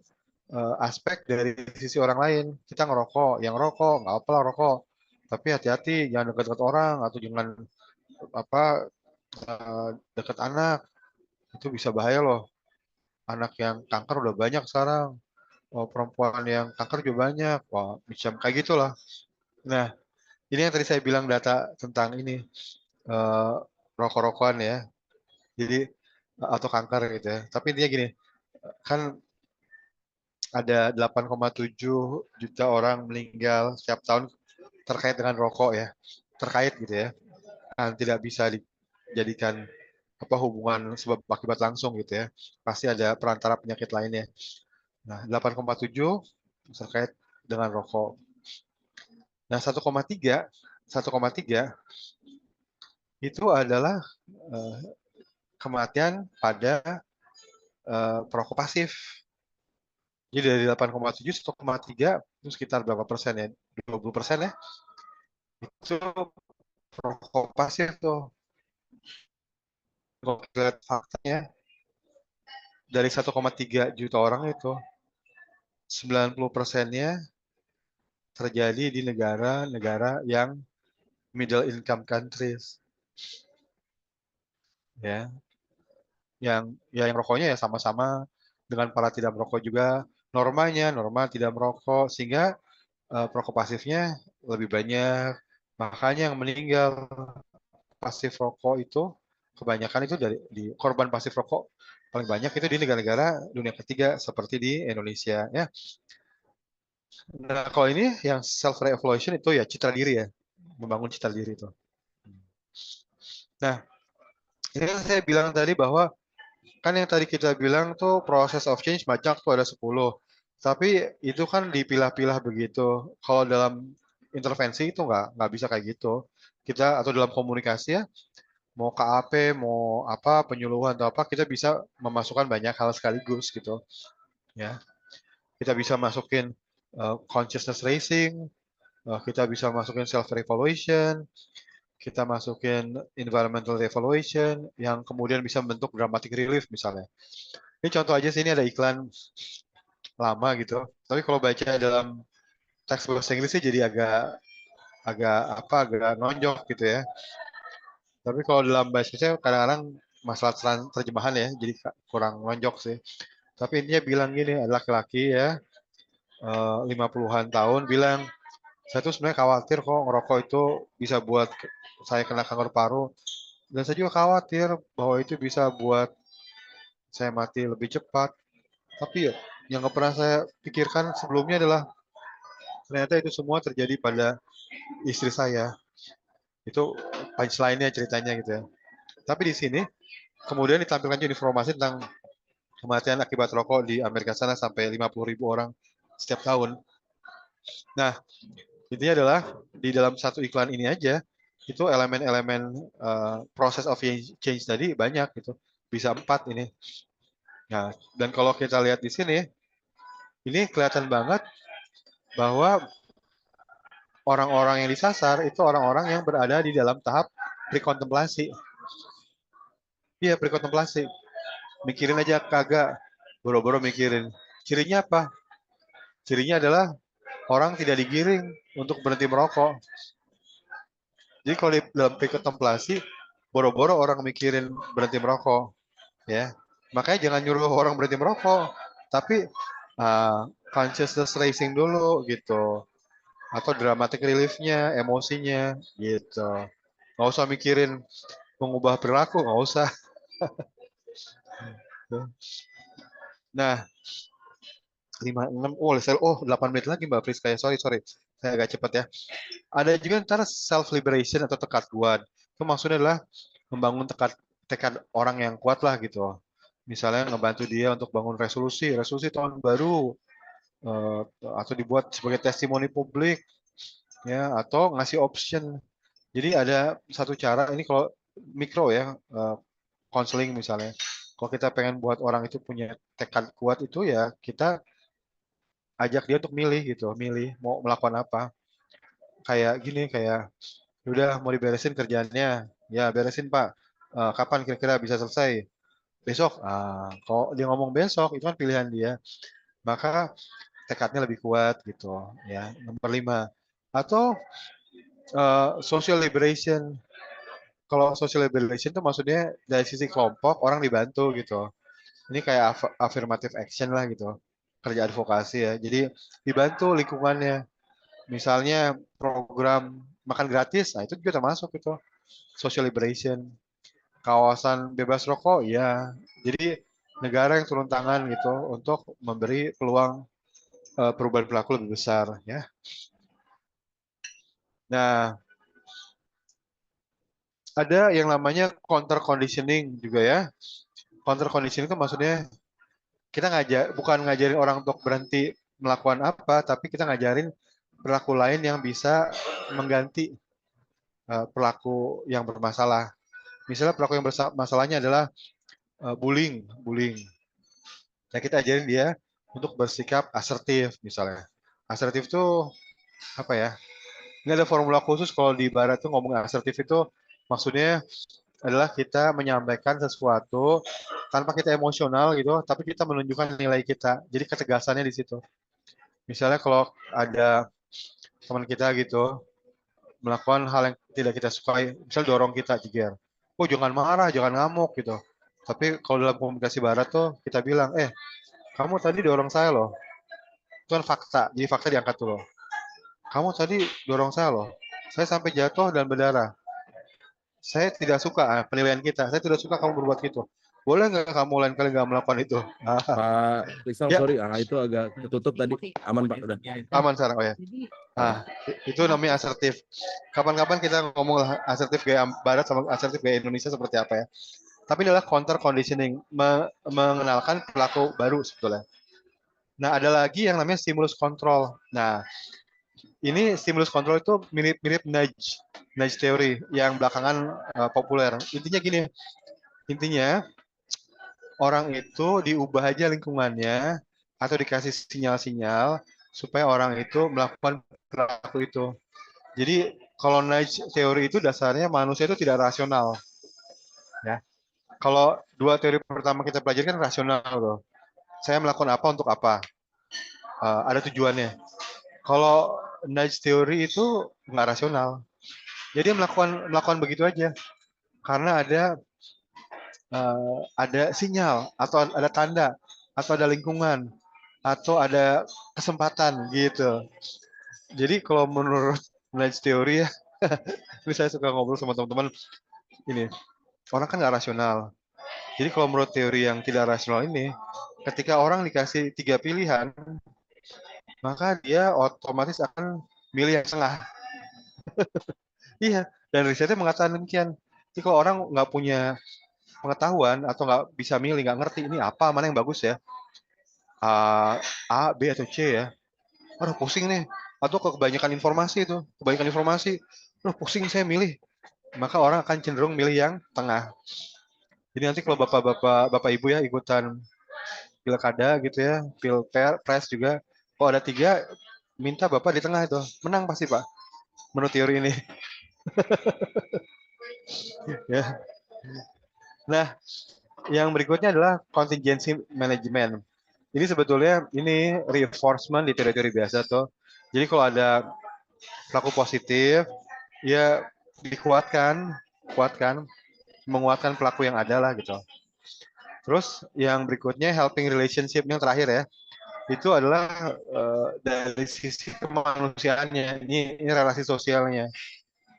aspek dari sisi orang lain. Kita ngerokok, yang rokok nggak apa-apa rokok, tapi hati-hati jangan dekat-dekat orang atau jangan dekat anak, itu bisa bahaya loh. Anak yang kanker udah banyak sekarang. perempuan yang kanker juga banyak. Wah, macam kayak gitulah. Nah, ini yang tadi saya bilang data tentang ini eh, rokok-rokokan ya. Jadi atau kanker gitu ya. Tapi intinya gini, kan ada 8,7 juta orang meninggal setiap tahun terkait dengan rokok ya. Terkait gitu ya. Kan tidak bisa dijadikan apa hubungan sebab akibat langsung gitu ya. Pasti ada perantara penyakit lainnya. Nah, 8,7 terkait dengan rokok. Nah, 1,3 itu adalah eh, kematian pada perokok pasif. Jadi dari 8,7, 1,3 itu sekitar berapa persen ya? 20% ya. Itu perokok pasif tuh. Kalau kita lihat faktanya, dari 1,3 juta orang itu, 90%-nya terjadi di negara-negara yang middle income countries. Ya, yang rokoknya ya sama-sama dengan para tidak merokok juga. Normanya normal tidak merokok, sehingga perokok pasifnya lebih banyak. Makanya yang meninggal pasif rokok itu kebanyakan itu dari di korban pasif rokok paling banyak itu di negara-negara dunia ketiga seperti di Indonesia ya. Nah, kalau ini yang self re-evaluation itu ya citra diri ya, membangun citra diri itu. Nah, ini yang saya bilang tadi bahwa kan yang tadi kita bilang tuh process of change banyak tuh ada 10. Tapi itu kan dipilah-pilah begitu. Kalau dalam intervensi itu nggak bisa kayak gitu. Kita atau dalam komunikasi ya, mau KAP, mau apa penyuluhan atau apa, kita bisa memasukkan banyak hal sekaligus gitu. Ya, kita bisa masukin consciousness raising, kita bisa masukin self evaluation, kita masukin environmental evaluation yang kemudian bisa membentuk dramatic relief misalnya. Ini contoh aja sih, ini ada iklan lama gitu. Tapi kalau baca dalam teks bahasa Inggris sih jadi agak agak agak nonjok gitu ya. Tapi kalau dalam bahasa Indonesia kadang-kadang masalah terjemahan ya, jadi kurang nonjok sih. Tapi intinya bilang gini, ada laki-laki ya, 50-an tahun bilang, saya tuh sebenarnya khawatir kok ngerokok itu bisa buat saya kena kanker paru. Dan saya juga khawatir bahwa itu bisa buat saya mati lebih cepat. Tapi ya, yang nggak pernah saya pikirkan sebelumnya adalah ternyata itu semua terjadi pada istri saya. Itu punchline-nya ceritanya gitu ya. Tapi di sini kemudian ditampilkan juga informasi tentang kematian akibat rokok di Amerika sana sampai 50.000 orang setiap tahun. Nah, intinya adalah di dalam satu iklan ini aja itu elemen-elemen proses of change tadi banyak gitu. Bisa 4 ini. Nah, dan kalau kita lihat di sini, ini kelihatan banget bahwa orang-orang yang disasar itu orang-orang yang berada di dalam tahap prekontemplasi. Iya, prekontemplasi. Mikirin aja kagak, boro-boro mikirin. Cirinya apa? Cirinya adalah orang tidak digiring untuk berhenti merokok. Jadi kalau di dalam prekontemplasi, boro-boro orang mikirin berhenti merokok, ya. Makanya jangan nyuruh orang berhenti merokok, tapi consciousness raising dulu gitu, atau dramatic relief-nya, emosinya gitu. Nggak usah mikirin mengubah perilaku, nggak usah. Nah, 56, oh 8 menit lagi Mbak Friska ya, sorry, saya agak cepat ya. Ada juga ntar self liberation atau tekad. Itu maksudnya adalah membangun tekad orang yang kuat lah gitu. Misalnya ngebantu dia untuk bangun resolusi tahun baru, atau dibuat sebagai testimoni publik, ya, atau ngasih option. Jadi ada satu cara, ini kalau mikro ya, counseling misalnya. Kalau kita pengen buat orang itu punya tekad kuat itu ya kita ajak dia untuk milih gitu, milih mau melakukan apa. Kayak gini, kayak udah mau diberesin kerjaannya, ya beresin Pak. Kapan kira-kira bisa selesai? Besok. Kalau dia ngomong besok, itu kan pilihan dia. Maka tekadnya lebih kuat gitu, ya. Nomor 5. Atau social liberation. Kalau social liberation itu maksudnya dari sisi kelompok orang dibantu gitu. Ini kayak affirmative action lah gitu. kerja advokasi ya. Jadi dibantu lingkungannya. Misalnya program makan gratis, nah itu juga termasuk itu social liberation. Kawasan bebas rokok, ya. Jadi negara yang turun tangan gitu untuk memberi peluang perubahan perilaku lebih besar ya. Nah, ada yang namanya counter conditioning juga ya. Counter conditioning itu maksudnya kita bukan ngajarin orang untuk berhenti melakukan apa, tapi kita ngajarin perilaku lain yang bisa mengganti perilaku yang bermasalah. Misalnya perilaku yang bermasalahnya adalah bullying. Nah, kita ajarin dia untuk bersikap asertif misalnya. Asertif itu apa ya? Ini ada formula khusus kalau di barat tuh ngomong asertif itu maksudnya adalah kita menyampaikan sesuatu tanpa kita emosional gitu, tapi kita menunjukkan nilai kita. Jadi ketegasannya di situ. Misalnya kalau ada teman kita gitu melakukan hal yang tidak kita sukai, misal dorong kita jeger. Oh, jangan marah, jangan ngamuk gitu. Tapi kalau dalam komunikasi barat tuh kita bilang, kamu tadi dorong saya loh. Itu kan fakta, jadi fakta diangkat tuh loh. Kamu tadi dorong saya loh. Saya sampai jatuh dan berdarah. Saya tidak suka penilaian kita. Saya tidak suka kamu berbuat gitu. Boleh nggak kamu lain kali nggak melakukan itu? Pak Rizal, Ya. sorry, itu agak ketutup tadi. Aman Pak, udah. Aman sekarang, oh ya. Itu namanya asertif. Kapan-kapan kita ngomong asertif gaya barat sama asertif gaya Indonesia seperti apa ya. Tapi ini adalah counter conditioning, mengenalkan perilaku baru sebetulnya. Nah, ada lagi yang namanya stimulus control. Nah, ini stimulus control itu mirip-mirip nudge teori yang belakangan populer. Intinya orang itu diubah aja lingkungannya atau dikasih sinyal-sinyal supaya orang itu melakukan perilaku itu. Jadi kalau nudge teori itu dasarnya manusia itu tidak rasional. Ya. Kalau dua teori pertama kita pelajari kan rasional loh. Saya melakukan apa untuk apa? Ada tujuannya. Kalau nudge teori itu nggak rasional. Jadi melakukan begitu aja karena ada sinyal atau ada tanda atau ada lingkungan atau ada kesempatan gitu. Jadi kalau menurut nudge teori ya, ini saya suka ngobrol sama teman-teman ini, orang kan nggak rasional. Jadi kalau menurut teori yang tidak rasional ini, ketika orang dikasih 3 pilihan, maka dia otomatis akan milih yang tengah. Iya, dan risetnya mengatakan demikian. Jadi kalau orang nggak punya pengetahuan atau nggak bisa milih, nggak ngerti ini apa, mana yang bagus ya, A, B atau C ya, aduh pusing nih. Atau kebanyakan informasi itu, aduh pusing saya milih. Maka orang akan cenderung milih yang tengah. Jadi nanti kalau bapak ibu ya ikutan pilkada gitu ya, pilpres juga, kalau ada 3, minta bapak di tengah itu, menang pasti pak, menurut teori ini. Ya. Nah, yang berikutnya adalah contingency management. Ini sebetulnya ini reinforcement di teori-teori biasa tuh. Jadi kalau ada pelaku positif, ya menguatkan pelaku yang ada lah gitu. Terus yang berikutnya helping relationship yang terakhir ya, itu adalah dari sisi kemanusiaannya. Ini relasi sosialnya.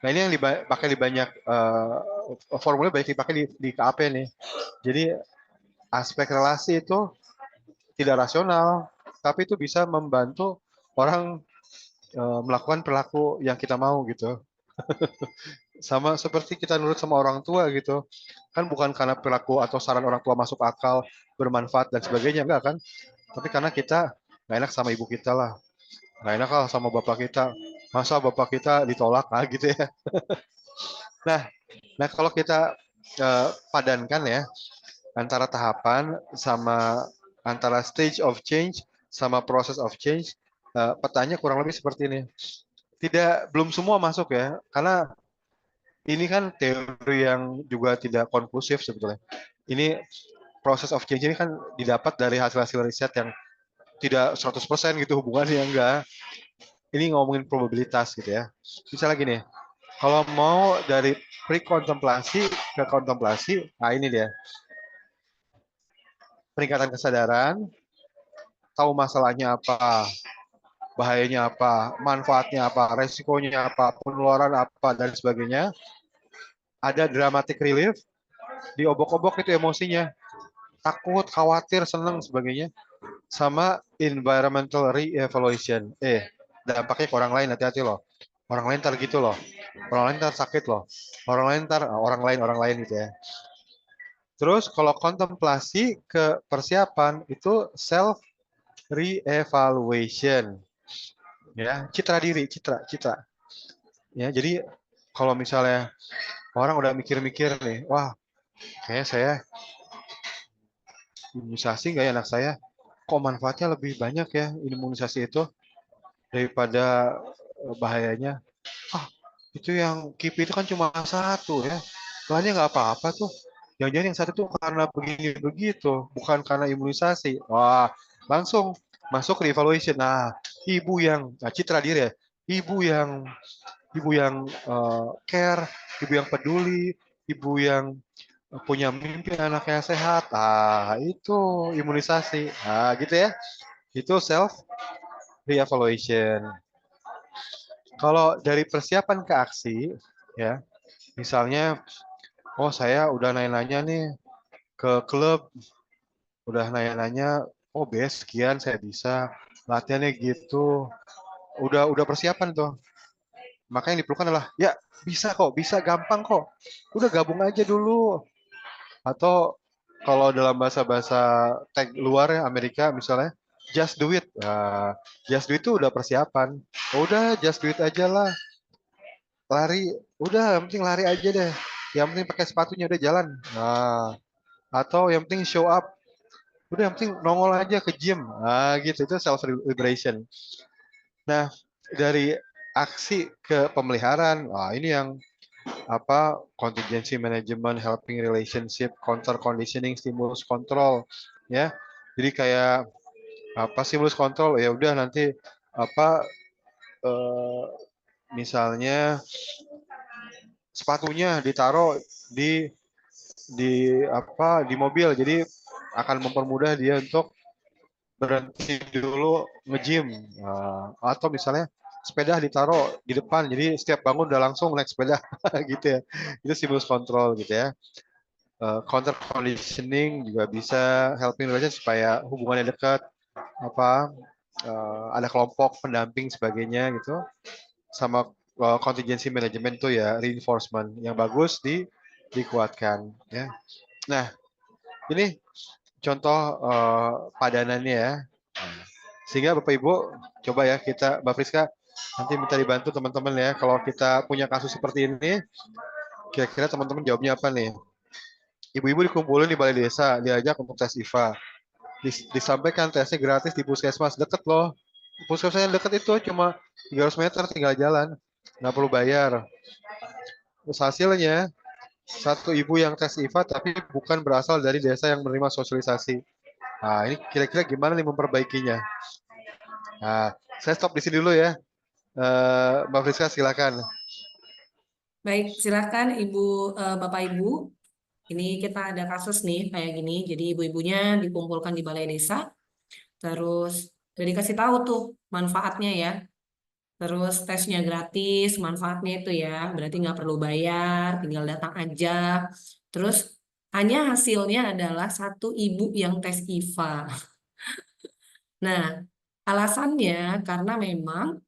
Nah ini yang dipakai di banyak formula banyak dipakai di KAP nih. Jadi aspek relasi itu tidak rasional, tapi itu bisa membantu orang melakukan perilaku yang kita mau gitu. Sama seperti kita nurut sama orang tua gitu. Kan bukan karena perilaku atau saran orang tua masuk akal, bermanfaat dan sebagainya, enggak kan? Tapi karena kita nggak enak sama ibu kita lah. Nggak enak lah sama bapak kita. Masa bapak kita ditolak gitu ya. Nah kalau kita padankan ya antara tahapan sama antara stage of change sama process of change, petanya kurang lebih seperti ini. Belum semua masuk ya, karena ini kan teori yang juga tidak konklusif sebetulnya. Ini process of change ini kan didapat dari hasil-hasil riset yang tidak 100% gitu hubungannya, enggak. Ini ngomongin probabilitas gitu ya. Misalnya gini, kalau mau dari pre-kontemplasi ke kontemplasi, nah ini dia. Peningkatan kesadaran, tahu masalahnya apa, bahayanya apa, manfaatnya apa, resikonya apa, penularan apa, dan sebagainya. Ada dramatic relief, diobok-obok itu emosinya, takut, khawatir, senang, sebagainya. Sama environmental re-evaluation. Dampaknya ke orang lain, hati-hati loh. Orang lain ntar gitu loh. Orang lain ntar sakit loh. Orang lain ntar, orang lain gitu ya. Terus kalau kontemplasi ke persiapan itu self re-evaluation. Ya, citra diri, citra. Ya, jadi kalau misalnya orang udah mikir-mikir nih, wah, kayaknya saya imunisasi nggak ya anak saya? Kok manfaatnya lebih banyak ya imunisasi itu daripada bahayanya? Ah, itu yang KIPI itu kan cuma satu ya. Lainnya nggak apa-apa tuh. Jangan-jangan yang satu tuh karena begini begitu, bukan karena imunisasi. Wah, langsung masuk ke evaluation. Nah, citra diri ya, ibu yang care, ibu yang peduli, ibu yang punya mimpi anaknya sehat. Itu imunisasi. Gitu ya. Itu self re-evaluation. Kalau dari persiapan ke aksi, ya, misalnya, oh saya udah nanya-nanya nih ke klub, udah nanya-nanya, oh base sekian saya bisa, latihannya gitu, udah persiapan tuh. Maka yang diperlukan adalah, ya bisa gampang kok, udah gabung aja dulu. Atau kalau dalam bahasa-bahasa tag luar ya, Amerika misalnya, just do it. Just do it itu udah persiapan. Udah just do it aja lah. Lari, udah yang penting lari aja deh. Yang penting pakai sepatunya udah jalan. Atau yang penting show up. Udah yang penting nongol aja ke gym. Gitu itu self liberation. Nah, dari aksi ke pemeliharaan, ini yang contingency management, helping relationship, counter conditioning, stimulus control, ya. Jadi kayak stimulus control ya udah nanti eh, misalnya sepatunya ditaruh di di mobil, jadi akan mempermudah dia untuk berhenti dulu nge-gym. Atau misalnya sepeda ditaruh di depan, jadi setiap bangun udah langsung naik sepeda gitu ya. Itu stimulus control gitu ya. Counter conditioning juga bisa helping relationship supaya hubungannya dekat, ada kelompok pendamping sebagainya gitu. Sama contingency management tuh ya reinforcement yang bagus dikuatkan ya. Nah, ini contoh padanannya ya. Sehingga Bapak Ibu coba ya kita, Mbak Friska nanti minta dibantu teman-teman ya, kalau kita punya kasus seperti ini, kira-kira teman-teman jawabnya apa nih? Ibu-ibu dikumpulin di balai desa, diajak untuk tes IVA. Disampaikan tesnya gratis di puskesmas, deket loh. Puskesmas yang deket itu cuma 300 meter, tinggal jalan, nggak perlu bayar. Terus hasilnya, satu ibu yang tes IVA tapi bukan berasal dari desa yang menerima sosialisasi. Ini kira-kira gimana nih memperbaikinya? Saya stop di sini dulu ya. Mbak Friska silakan. Baik, silakan Bapak Ibu. Ini kita ada kasus nih kayak gini. Jadi ibu-ibunya dikumpulkan di balai desa, terus udah dikasih tahu tuh manfaatnya ya. Terus tesnya gratis, manfaatnya itu ya, berarti nggak perlu bayar, tinggal datang aja. Terus hanya hasilnya adalah satu ibu yang tes IVA. Nah, alasannya karena memang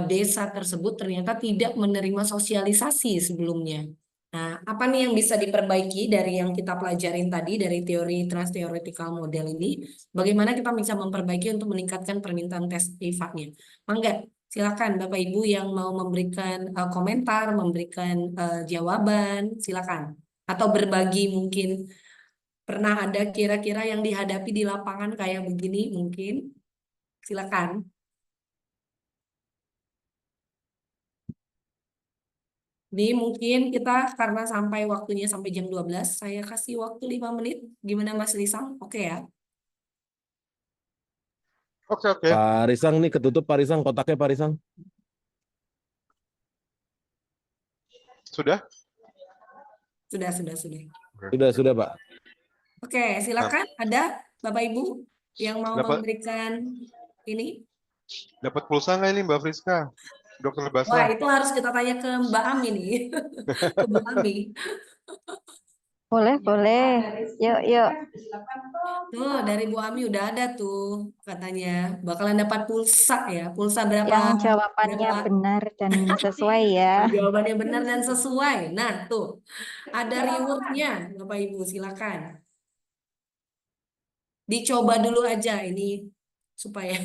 desa tersebut ternyata tidak menerima sosialisasi sebelumnya. Nah, apa nih yang bisa diperbaiki dari yang kita pelajarin tadi dari teori trans-theoretical model ini? Bagaimana kita bisa memperbaiki untuk meningkatkan permintaan tes IVA-nya? Mangga, silakan Bapak Ibu yang mau memberikan komentar, memberikan jawaban, silakan. Atau berbagi mungkin pernah ada kira-kira yang dihadapi di lapangan kayak begini mungkin. Silakan. Ini mungkin kita karena sampai waktunya sampai jam 12, saya kasih waktu 5 menit. Gimana Mas Risang? Oke ya? Oke. Pak Risang nih ketutup Pak Risang, kotaknya Pak Risang. Sudah? Sudah. Sudah Pak. Oke, silakan. Ada Bapak Ibu? yang mau Dapat memberikan ini? dapat pulsa nggak ini Mbak Friska? Dokter Wah, Basma. itu harus kita tanya ke Mbak Ami nih. Ke Bu Ami. Boleh, boleh. Yuk, yuk. Tuh, dari Bu Ami udah ada tuh katanya bakalan dapat pulsa ya. Pulsa Yang jawabannya berapa benar dan sesuai ya. jawabannya benar dan sesuai. Nah, tuh ada rewardnya, Bapak Ibu, silakan. Dicoba dulu aja ini supaya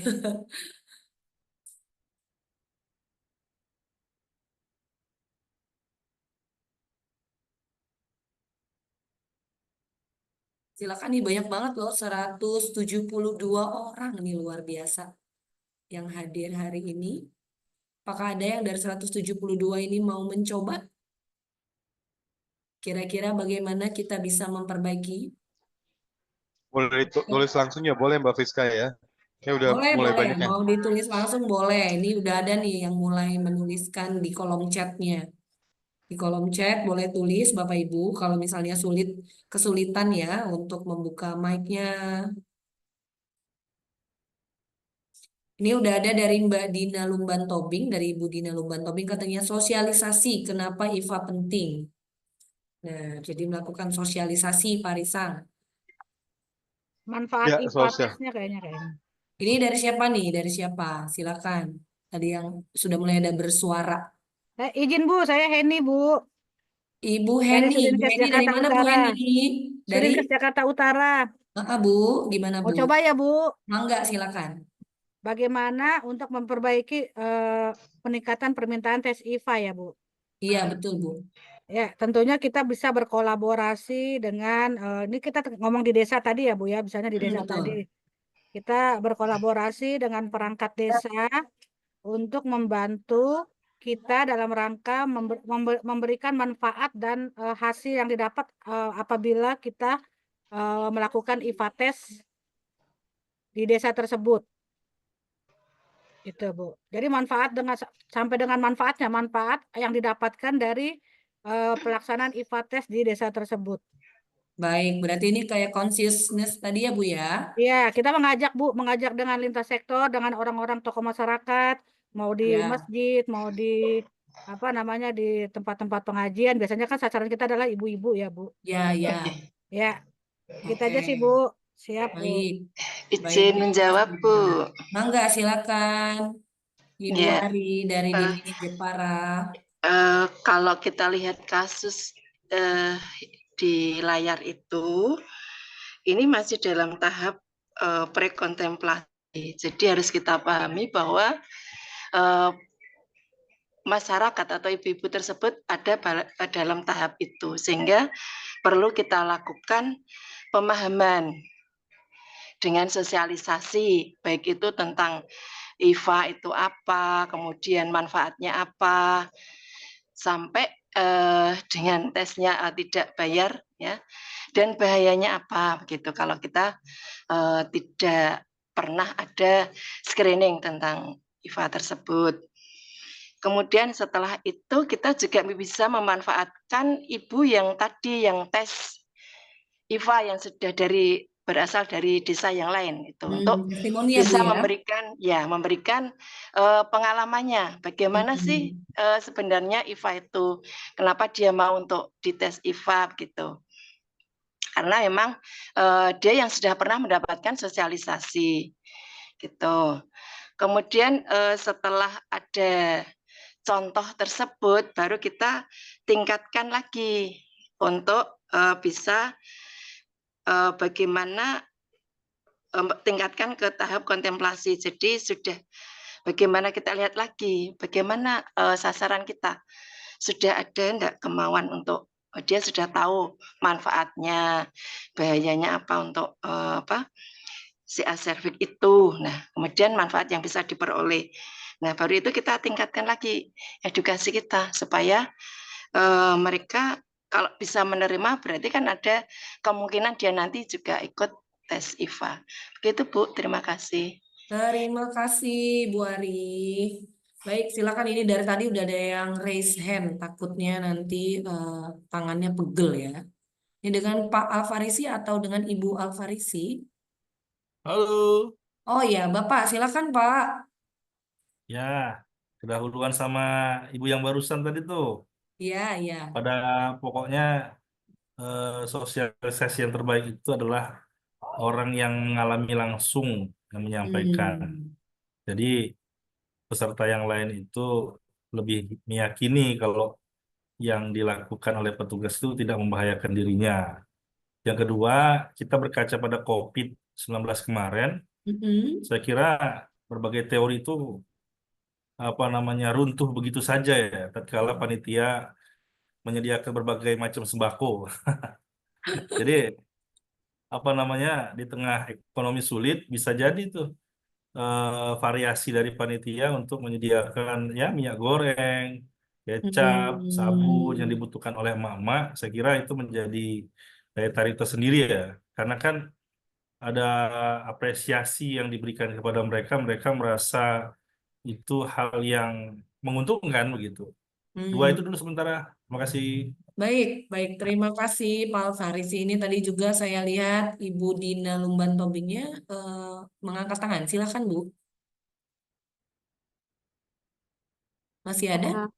silakan nih banyak banget loh 172 orang nih luar biasa yang hadir hari ini. Apakah ada yang dari 172 ini mau mencoba? Kira-kira bagaimana kita bisa memperbaiki? Boleh tulis langsung ya, boleh Mbak Friska ya. Kayak udah Boleh, mulai boleh. banyak yang Mau ditulis langsung boleh. Ini udah ada nih yang mulai menuliskan di kolom chatnya. Di kolom chat boleh tulis Bapak Ibu kalau misalnya kesulitan ya untuk membuka mic-nya. Ini udah ada dari Mbak Dina Lumban Tobing, dari Ibu Dina Lumban Tobing katanya sosialisasi kenapa IFA penting. Nah, jadi melakukan sosialisasi Pak Risang. Manfaat ya IPA sosial. tesnya kayaknya. Ini dari siapa nih? Dari siapa? Silakan. Tadi yang sudah mulai ada bersuara. Izin Bu, saya Heni Bu. Ibu Dari Heni. Ibu Sudinkes Heni dari Jakarta mana Bu Utara. Heni? Dari Sudinkes Jakarta Utara. Bu, gimana Mau Bu? coba ya Bu, Mangga silakan. bagaimana untuk memperbaiki peningkatan permintaan tes IVA ya Bu? Iya, betul Bu. Ya, tentunya kita bisa berkolaborasi dengan, ini kita ngomong di desa tadi ya Bu ya, misalnya di desa Betul. tadi. Kita berkolaborasi dengan perangkat desa untuk membantu kita dalam rangka memberikan manfaat dan hasil yang didapat apabila kita melakukan IVA tes di desa tersebut. Gitu, Bu. Jadi sampai dengan manfaat yang didapatkan dari pelaksanaan IVA tes di desa tersebut. Baik, berarti ini kayak consciousness tadi ya Bu ya? Iya, kita mengajak dengan lintas sektor, dengan orang-orang tokoh masyarakat, mau di Ya, masjid, mau di di tempat-tempat pengajian. Biasanya kan sasaran kita adalah ibu-ibu ya, Bu. ya, ya. Ya, gitu aja sih, Oke. Bu. Siap, Bu. Baik. Izin menjawab, Bu. Mangga silakan. Ibu Ya, Ari dari Divisi Jepara. kalau kita lihat kasus di layar itu, ini masih dalam tahap prekontemplasi. Jadi harus kita pahami bahwa masyarakat atau ibu-ibu tersebut ada dalam tahap itu, sehingga perlu kita lakukan pemahaman dengan sosialisasi, baik itu tentang IVA itu apa, kemudian manfaatnya apa, sampai dengan tesnya tidak bayar ya, dan bahayanya apa gitu kalau kita tidak pernah ada screening tentang IVA tersebut. Kemudian setelah itu kita juga bisa memanfaatkan ibu yang tadi yang tes IVA yang sudah berasal dari desa yang lain itu untuk Testimoni ya Bu bisa ya? memberikan pengalamannya bagaimana sih sebenarnya IVA itu, kenapa dia mau untuk dites IVA gitu, karena memang dia yang sudah pernah mendapatkan sosialisasi gitu. Kemudian setelah ada contoh tersebut baru kita tingkatkan lagi untuk bisa bagaimana tingkatkan ke tahap kontemplasi. Jadi sudah bagaimana kita lihat lagi bagaimana sasaran kita sudah ada enggak kemauan untuk dia sudah tahu manfaatnya, bahayanya apa untuk si aservik itu. Nah, kemudian manfaat yang bisa diperoleh. Nah, baru itu kita tingkatkan lagi edukasi kita supaya mereka kalau bisa menerima berarti kan ada kemungkinan dia nanti juga ikut tes IVA. Begitu Bu, terima kasih. Terima kasih Bu Ari. Baik, silakan ini dari tadi udah ada yang raise hand, takutnya nanti tangannya pegel ya. Ini dengan Pak Alfarisi atau dengan Ibu Alfarisi? Halo, Oh ya, Bapak, silakan Pak. ya, kedahuluan sama ibu yang barusan tadi tuh. Iya, iya. Pada pokoknya sosialisasi yang terbaik itu adalah orang yang mengalami langsung yang menyampaikan. Hmm. Jadi peserta yang lain itu lebih meyakini kalau yang dilakukan oleh petugas itu tidak membahayakan dirinya. Yang kedua, kita berkaca pada COVID-19 kemarin, Mm-mm. saya kira berbagai teori itu apa namanya runtuh begitu saja ya, tatkala panitia menyediakan berbagai macam sembako. Jadi apa namanya di tengah ekonomi sulit bisa jadi tuh variasi dari panitia untuk menyediakan ya minyak goreng, kecap, sabun yang Hmm. dibutuhkan oleh emak-emak. Saya kira itu menjadi daya tarik tersendiri ya, karena kan ada apresiasi yang diberikan kepada mereka, mereka merasa itu hal yang menguntungkan begitu. Dua itu Hmm. dulu sementara. Terima kasih. Baik, baik. Terima kasih Pak Farisi. Ini tadi juga saya lihat Ibu Dina Lumban Tobingnya mengangkat tangan. Silakan Bu. Masih ada? Eh,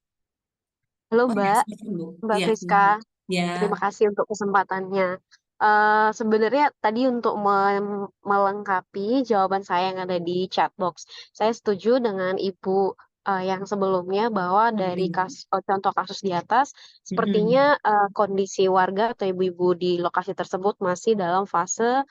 Halo Oh ya, Mbak, silakan Bu. Mbak Iya, Friska. ya. Terima kasih untuk kesempatannya. Sebenarnya tadi untuk melengkapi jawaban saya yang ada di chat box, saya setuju dengan Ibu yang sebelumnya bahwa dari Hmm. contoh kasus di atas, sepertinya Mm-mm. kondisi warga atau ibu-ibu di lokasi tersebut masih dalam fase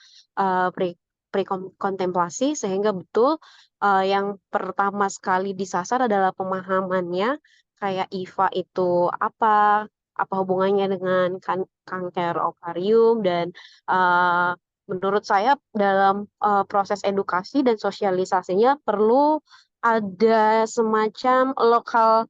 pre-kontemplasi, sehingga betul yang pertama sekali disasar adalah pemahamannya, kayak IVA itu apa hubungannya dengan kanker ovarium dan uh, menurut saya dalam proses edukasi dan sosialisasinya perlu ada semacam lokal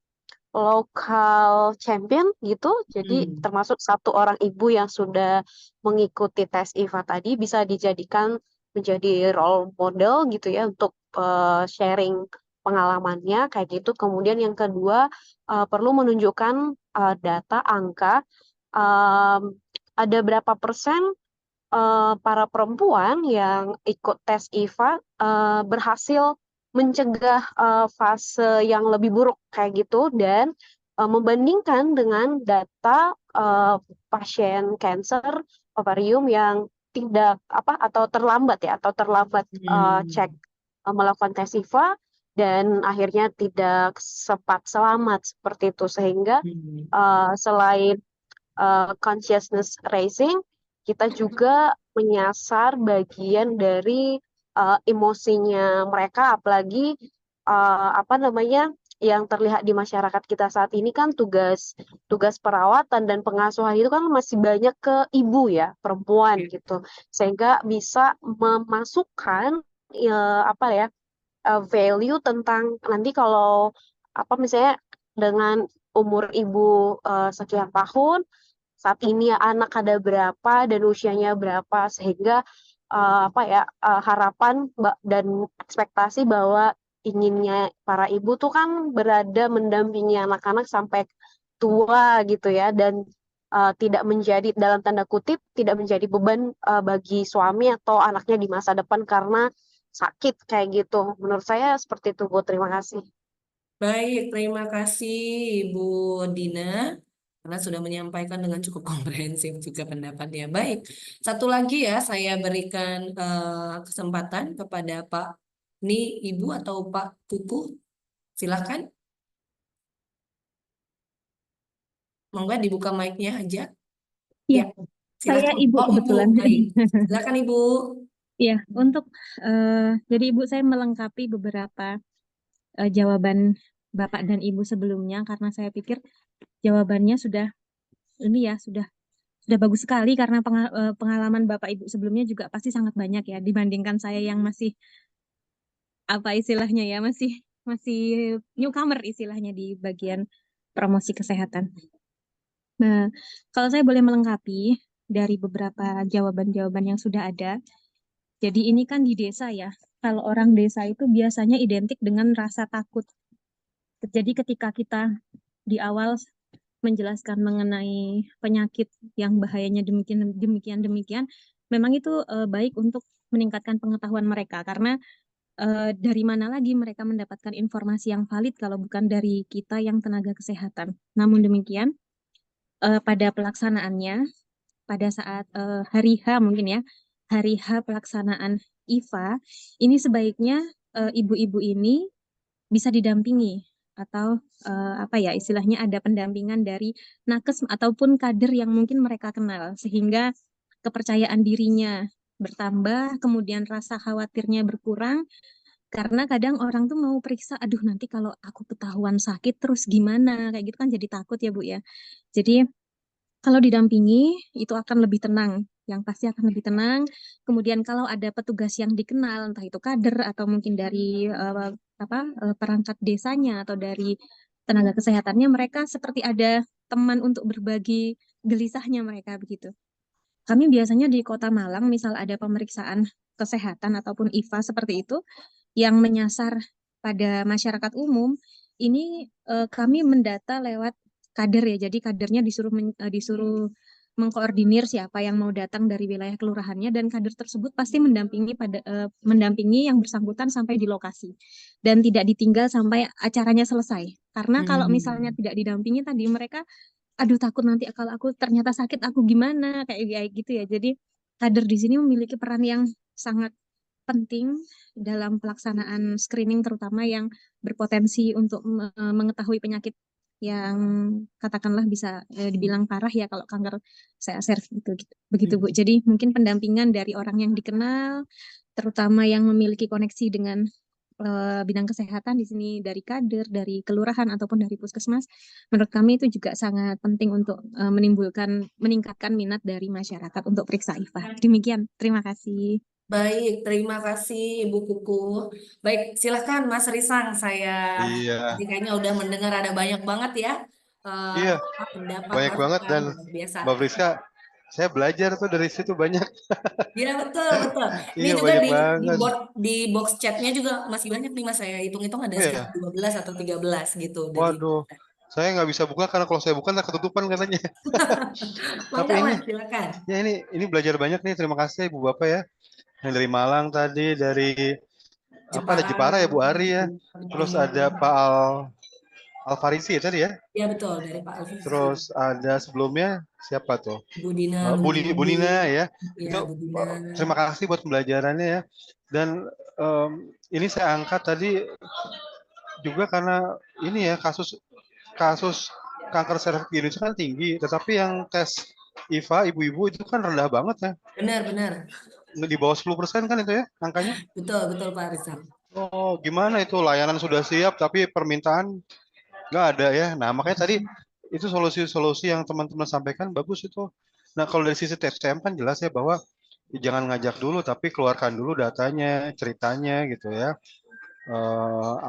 lokal champion gitu. Jadi Hmm. termasuk satu orang ibu yang sudah mengikuti tes IVA tadi bisa dijadikan menjadi role model gitu ya untuk sharing pengalamannya kayak gitu. Kemudian yang kedua perlu menunjukkan data angka um, ada berapa persen para perempuan yang ikut tes IVA berhasil mencegah fase yang lebih buruk kayak gitu dan membandingkan dengan data pasien kanker ovarium yang tidak apa atau terlambat ya atau terlambat cek Hmm. melakukan tes IVA dan akhirnya tidak sempat selamat seperti itu sehingga Hmm. selain consciousness raising, kita juga menyasar bagian dari emosinya mereka, apalagi apa namanya yang terlihat di masyarakat kita saat ini kan tugas tugas perawatan dan pengasuhan itu kan masih banyak ke ibu ya, perempuan gitu, sehingga bisa memasukkan apa ya value tentang nanti kalau apa misalnya dengan umur ibu sekian tahun saat ini anak ada berapa dan usianya berapa sehingga apa ya harapan dan ekspektasi bahwa inginnya para ibu tuh kan berada mendampingi anak-anak sampai tua gitu ya dan tidak menjadi dalam tanda kutip tidak menjadi beban bagi suami atau anaknya di masa depan karena sakit kayak gitu. Menurut saya seperti itu, Bu. Terima kasih. Baik, terima kasih Ibu Dina karena sudah menyampaikan dengan cukup komprehensif juga pendapatnya. Baik, satu lagi ya saya berikan kesempatan kepada Pak ini Ibu atau Pak Kuku, silakan. Monggo dibuka mic-nya aja. Iya, Ya, saya silakan. ibu Oh, Ibu, kebetulan. baik. Silakan Ibu. Iya, untuk jadi ibu saya melengkapi beberapa jawaban bapak dan ibu sebelumnya karena saya pikir jawabannya sudah ini ya sudah bagus sekali karena pengalaman bapak ibu sebelumnya juga pasti sangat banyak ya dibandingkan saya yang masih apa istilahnya ya masih masih newcomer istilahnya di bagian promosi kesehatan. Nah, kalau saya boleh melengkapi dari beberapa jawaban-jawaban yang sudah ada. Jadi ini kan di desa ya. Kalau orang desa itu biasanya identik dengan rasa takut. Jadi ketika kita di awal menjelaskan mengenai penyakit yang bahayanya demikian demikian demikian, memang itu baik untuk meningkatkan pengetahuan mereka karena dari mana lagi mereka mendapatkan informasi yang valid kalau bukan dari kita yang tenaga kesehatan. Namun demikian, pada pelaksanaannya, pada saat hari H mungkin ya, hari H pelaksanaan IFA, ini sebaiknya ibu-ibu ini bisa didampingi atau apa ya istilahnya ada pendampingan dari nakes ataupun kader yang mungkin mereka kenal sehingga kepercayaan dirinya bertambah, kemudian rasa khawatirnya berkurang karena kadang orang tuh mau periksa, aduh nanti kalau aku ketahuan sakit terus gimana, kayak gitu kan jadi takut ya Bu ya. Jadi kalau didampingi itu akan lebih tenang, yang pasti akan lebih tenang. Kemudian kalau ada petugas yang dikenal, entah itu kader atau mungkin dari perangkat desanya atau dari tenaga kesehatannya, mereka seperti ada teman untuk berbagi gelisahnya mereka begitu. Kami biasanya di Kota Malang, misal ada pemeriksaan kesehatan ataupun IFA seperti itu, yang menyasar pada masyarakat umum, ini kami mendata lewat kader ya. Jadi kadernya disuruh mengkoordinir siapa yang mau datang dari wilayah kelurahannya dan kader tersebut pasti mendampingi yang bersangkutan sampai di lokasi dan tidak ditinggal sampai acaranya selesai. Karena kalau misalnya tidak didampingi tadi mereka aduh takut nanti kalau aku ternyata sakit aku gimana kayak gitu ya. Jadi kader di sini memiliki peran yang sangat penting dalam pelaksanaan screening terutama yang berpotensi untuk mengetahui penyakit yang katakanlah bisa dibilang parah ya kalau kanker cervix gitu. Begitu Bu. Jadi mungkin pendampingan dari orang yang dikenal terutama yang memiliki koneksi dengan bidang kesehatan di sini dari kader, dari kelurahan ataupun dari puskesmas, menurut kami itu juga sangat penting untuk meningkatkan minat dari masyarakat untuk periksa IFA. Demikian, terima kasih. Baik, terima kasih Ibu Kuku. Baik, silahkan Mas Risang. Saya Iya, tadi kayaknya udah mendengar ada banyak banget ya iya, pendapat banyak banget masukan dan luar biasa. Mbak Friska, saya belajar tuh dari situ banyak. Ya betul betul. Ini Iya, juga banyak di banget. box chatnya juga masih banyak nih Mas. Saya hitung-hitung ada Oh sekitar ya, 12 atau 13 gitu dari. waduh, saya nggak bisa buka karena kalau saya buka ntar ketutupan katanya. Tapi Mangga ini, Mas, silakan. ya ini belajar banyak nih. Terima kasih Ibu Bapak ya. Yang dari Malang tadi, dari apa ada Jepara. Jepara ya Bu Ari ya. Terus ada Pak Alfarisi ya tadi ya. Ya betul dari Pak Alvisi. Terus ada sebelumnya siapa tuh? Budina Bu Nunggu. Nina ya. Ya Itu Budina. terima kasih buat pembelajarannya ya. Dan ini saya angkat tadi juga karena ini ya kasus kanker serviks di Indonesia kan tinggi, tetapi yang tes IVA ibu-ibu itu kan rendah banget ya. Benar. Di bawah 10% kan itu ya angkanya. Betul Pak Rizal. Oh, gimana itu layanan sudah siap tapi permintaan nggak ada ya. Nah, makanya tadi itu solusi-solusi yang teman-teman sampaikan bagus itu. Nah, kalau dari sisi TSM kan jelas ya bahwa jangan ngajak dulu tapi keluarkan dulu datanya, ceritanya gitu ya.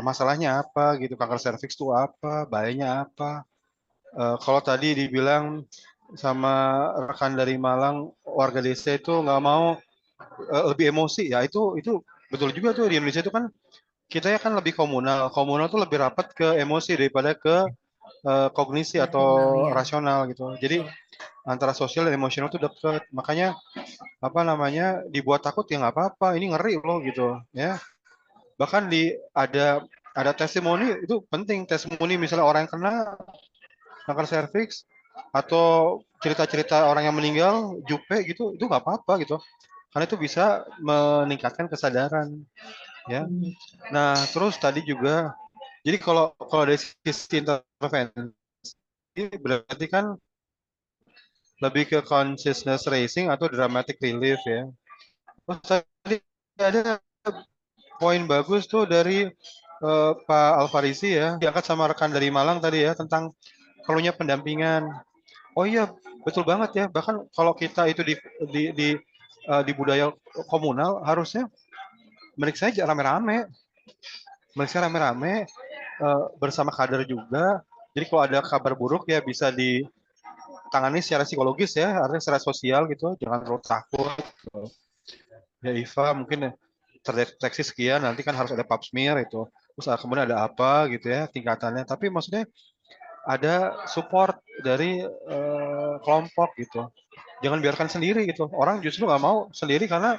Masalahnya apa gitu, kanker serviks itu apa, bahayanya apa. Kalau tadi dibilang sama rekan dari Malang, warga desa itu nggak mau lebih emosi, ya itu betul juga tuh di Indonesia itu kan kita ya kan lebih komunal. Komunal tuh lebih rapat ke emosi daripada ke kognisi atau Rasional, ya. rasional gitu. Jadi antara sosial dan emosional tuh dekat. Makanya apa namanya dibuat takut ya nggak apa-apa. Ini ngeri loh gitu ya. Bahkan ada testimoni itu penting, testimoni misalnya orang yang kena kanker serviks atau cerita-cerita orang yang meninggal jupe gitu itu nggak apa-apa gitu karena itu bisa meningkatkan kesadaran ya. Nah terus tadi juga jadi kalau dari sisi intervensi berarti kan lebih ke consciousness raising atau dramatic relief ya. Terus tadi ada poin bagus tuh dari Pak Alfarisi ya diangkat sama rekan dari Malang tadi ya tentang perlunya pendampingan. Oh iya, betul banget ya. Bahkan kalau kita itu di budaya komunal harusnya mereka aja rame-rame, bersama kader juga. Jadi kalau ada kabar buruk ya bisa ditangani secara psikologis ya, artinya secara sosial gitu. Jangan terlalu takut. Ya Iva mungkin terdeteksi sekian, nanti kan harus ada pap smear itu. Terus kemudian ada apa gitu ya tingkatannya. Tapi maksudnya ada support dari kelompok gitu. Jangan biarkan sendiri gitu. Orang justru nggak mau sendiri karena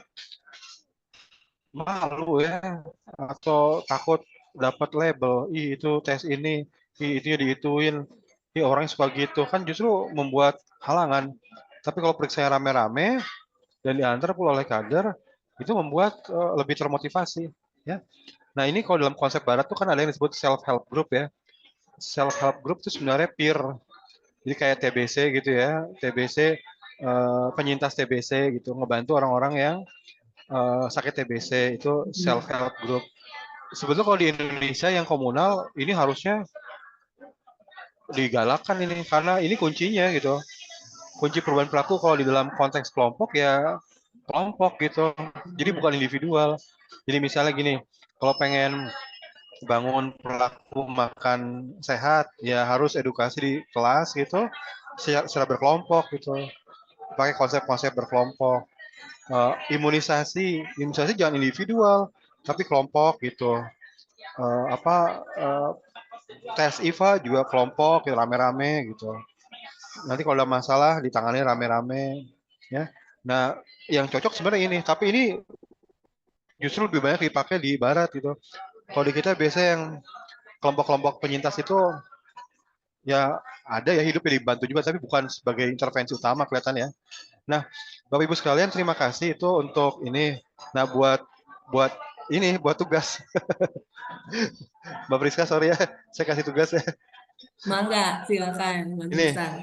malu ya, atau takut dapat label, ih itu tes ini, ih itu diituin, ih orang suka gitu, kan justru membuat halangan. Tapi kalau periksa rame-rame dan diantar pula oleh kader, itu membuat lebih termotivasi. Ya. Nah ini kalau dalam konsep barat tuh kan ada yang disebut self-help group ya. Self-help group itu sebenarnya peer. Jadi kayak TBC gitu ya, TBC penyintas TBC gitu, ngebantu orang-orang yang sakit TBC itu self help group. Sebetulnya kalau di Indonesia yang komunal ini harusnya digalakkan ini karena ini kuncinya gitu. Kunci perubahan perilaku kalau di dalam konteks kelompok ya kelompok gitu. Jadi bukan individual. Jadi misalnya gini, kalau pengen bangun perilaku makan sehat ya harus edukasi di kelas gitu secara berkelompok gitu. Pakai konsep-konsep berkelompok. Imunisasi jangan individual tapi kelompok gitu. Tes IVA juga kelompok gitu, rame-rame gitu. Nanti kalau ada masalah ditangani rame-rame ya. Nah, yang cocok sebenarnya ini, tapi ini justru lebih banyak dipakai di barat gitu. Kalau di kita biasanya yang kelompok-kelompok penyintas itu ya ada ya hidupnya dibantu juga tapi bukan sebagai intervensi utama kelihatan ya. Nah, Bapak Ibu sekalian terima kasih itu untuk ini. Nah, buat ini buat tugas. Mbak Priska sorry ya, saya kasih tugas ya. Mangga, silakan, Bang Ini Tristan.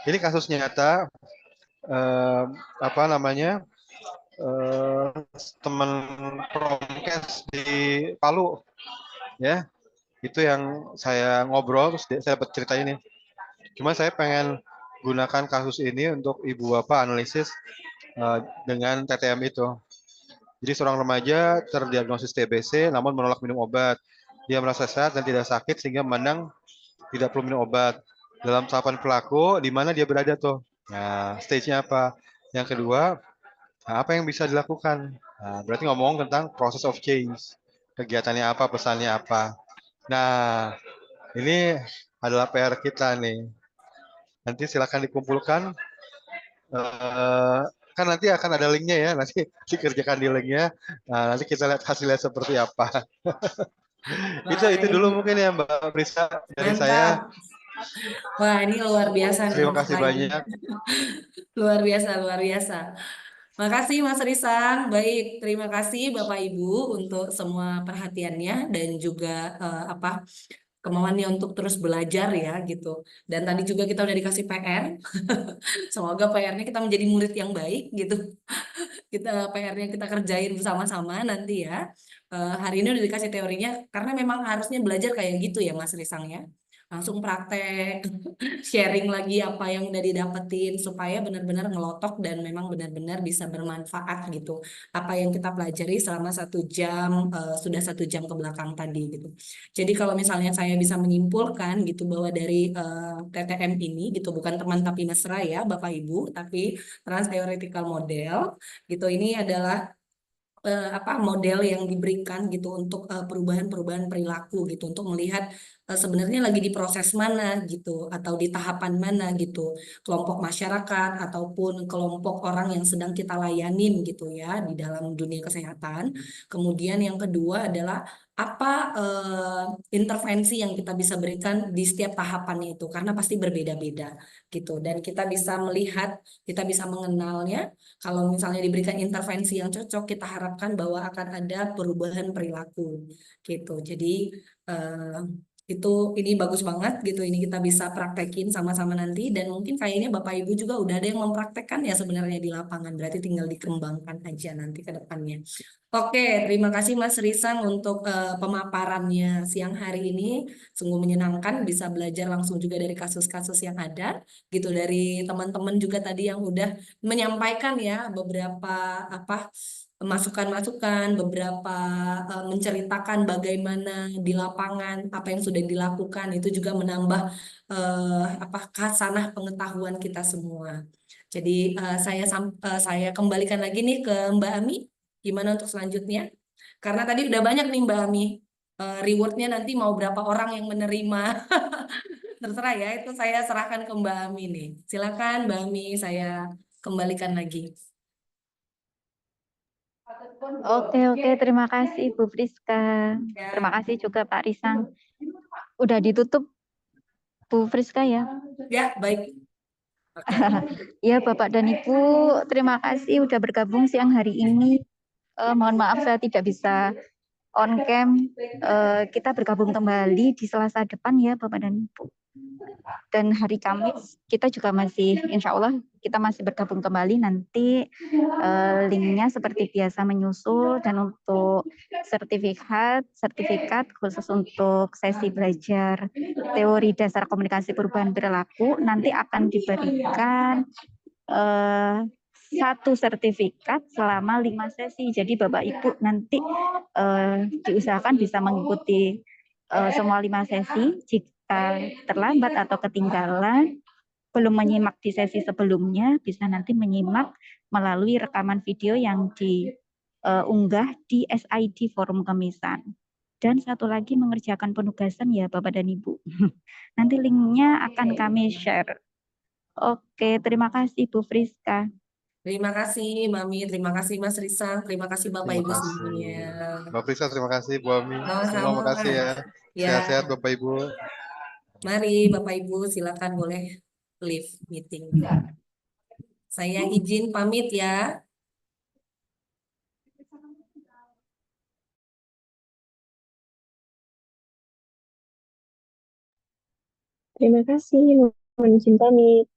ini kasus nyata apa namanya? Teman Promkes di Palu ya. Itu yang saya ngobrol terus saya dapat cerita ini. Cuma saya pengen gunakan kasus ini untuk Ibu Bapak analisis dengan TTM itu. Jadi seorang remaja terdiagnosis TBC namun menolak minum obat. Dia merasa sehat dan tidak sakit sehingga memandang tidak perlu minum obat. Dalam tahapan pelaku, di mana dia berada tuh? Nah, stage-nya apa? Yang kedua, apa yang bisa dilakukan? Nah, berarti ngomong tentang process of change. Kegiatannya apa, pesannya apa. Nah, ini adalah PR kita nih. Nanti silakan dikumpulkan. Kan nanti akan ada linknya ya, nanti dikerjakan di linknya. Nah, nanti kita lihat hasilnya seperti apa. Itu dulu Baik, mungkin ya Mbak Prisa dari saya. mantap. Wah, ini luar biasa nih Terima kasih Bapak Ibu. banyak. Luar biasa, luar biasa. Makasih Mas Risang. Baik, terima kasih Bapak Ibu untuk semua perhatiannya dan juga apa kemauannya untuk terus belajar ya gitu. Dan tadi juga kita udah dikasih PR. Semoga PR-nya kita menjadi murid yang baik gitu. Kita PR-nya kita kerjain bersama-sama nanti ya. Hari ini udah dikasih teorinya karena memang harusnya belajar kayak gitu ya Mas Risang ya. Langsung praktek, sharing lagi apa yang udah didapetin supaya benar-benar ngelotok dan memang benar-benar bisa bermanfaat gitu. Apa yang kita pelajari selama 1 jam, sudah 1 jam ke belakang tadi gitu. Jadi kalau misalnya saya bisa menyimpulkan gitu bahwa dari TTM ini gitu bukan teman tapi mesra ya Bapak Ibu, tapi trans theoretical model gitu ini adalah apa model yang diberikan gitu untuk perubahan-perubahan perilaku gitu untuk melihat sebenarnya lagi di proses mana gitu atau di tahapan mana gitu kelompok masyarakat ataupun kelompok orang yang sedang kita layanin gitu ya di dalam dunia kesehatan. Kemudian yang kedua adalah apa intervensi yang kita bisa berikan di setiap tahapannya itu karena pasti berbeda-beda gitu dan kita bisa melihat kita bisa mengenalnya kalau misalnya diberikan intervensi yang cocok, kita harapkan bahwa akan ada perubahan perilaku gitu. Jadi eh, itu ini bagus banget gitu. Ini kita bisa praktekin sama-sama nanti dan mungkin kayaknya Bapak Ibu juga udah ada yang mempraktekkan ya sebenarnya di lapangan. Berarti tinggal dikembangkan aja nanti ke depannya. Oke, terima kasih Mas Risang untuk pemaparannya siang hari ini. Sungguh menyenangkan bisa belajar langsung juga dari kasus-kasus yang ada gitu dari teman-teman juga tadi yang udah menyampaikan ya beberapa apa masukan-masukan, beberapa menceritakan bagaimana di lapangan apa yang sudah dilakukan itu juga menambah apa khasanah pengetahuan kita semua. Jadi saya kembalikan lagi nih ke Mbak Ami, gimana untuk selanjutnya? Karena tadi udah banyak nih Mbak Ami. Rewardnya nanti mau berapa orang yang menerima terserah ya itu saya serahkan ke Mbak Ami nih. Silakan Mbak Ami saya kembalikan lagi. Oke, terima kasih Bu Friska. Terima Ya, kasih juga Pak Risang. Udah ditutup Bu Friska ya. ya baik. Oke. Ya Bapak dan Ibu, terima kasih udah bergabung siang hari ini. Mohon maaf saya tidak bisa on cam. Kita bergabung kembali di Selasa depan ya Bapak dan Ibu. Dan hari Kamis kita juga masih, insya Allah kita masih bergabung kembali. Nanti linknya seperti biasa menyusul, dan untuk sertifikat khusus untuk sesi belajar teori dasar komunikasi perubahan perilaku nanti akan diberikan satu sertifikat selama 5 sesi. Jadi Bapak Ibu nanti diusahakan bisa mengikuti semua 5 sesi. Jika terlambat atau ketinggalan, belum menyimak di sesi sebelumnya, bisa nanti menyimak melalui rekaman video yang diunggah di SID Forum Kemisan. Dan satu lagi mengerjakan penugasan ya Bapak dan Ibu. Nanti linknya akan kami share. Oke, terima kasih Bu Friska. Terima kasih Mami, terima kasih Mas Risang, terima kasih Bapak Terima Ibu kasih. semuanya. Mbak Prisa, terima kasih. Bu Ami, semua Sama-sama. makasih ya. Ya, Sehat-sehat Bapak Ibu. mari Bapak Ibu silakan boleh leave meeting. Saya izin pamit ya. Terima kasih. Mohon izin pamit.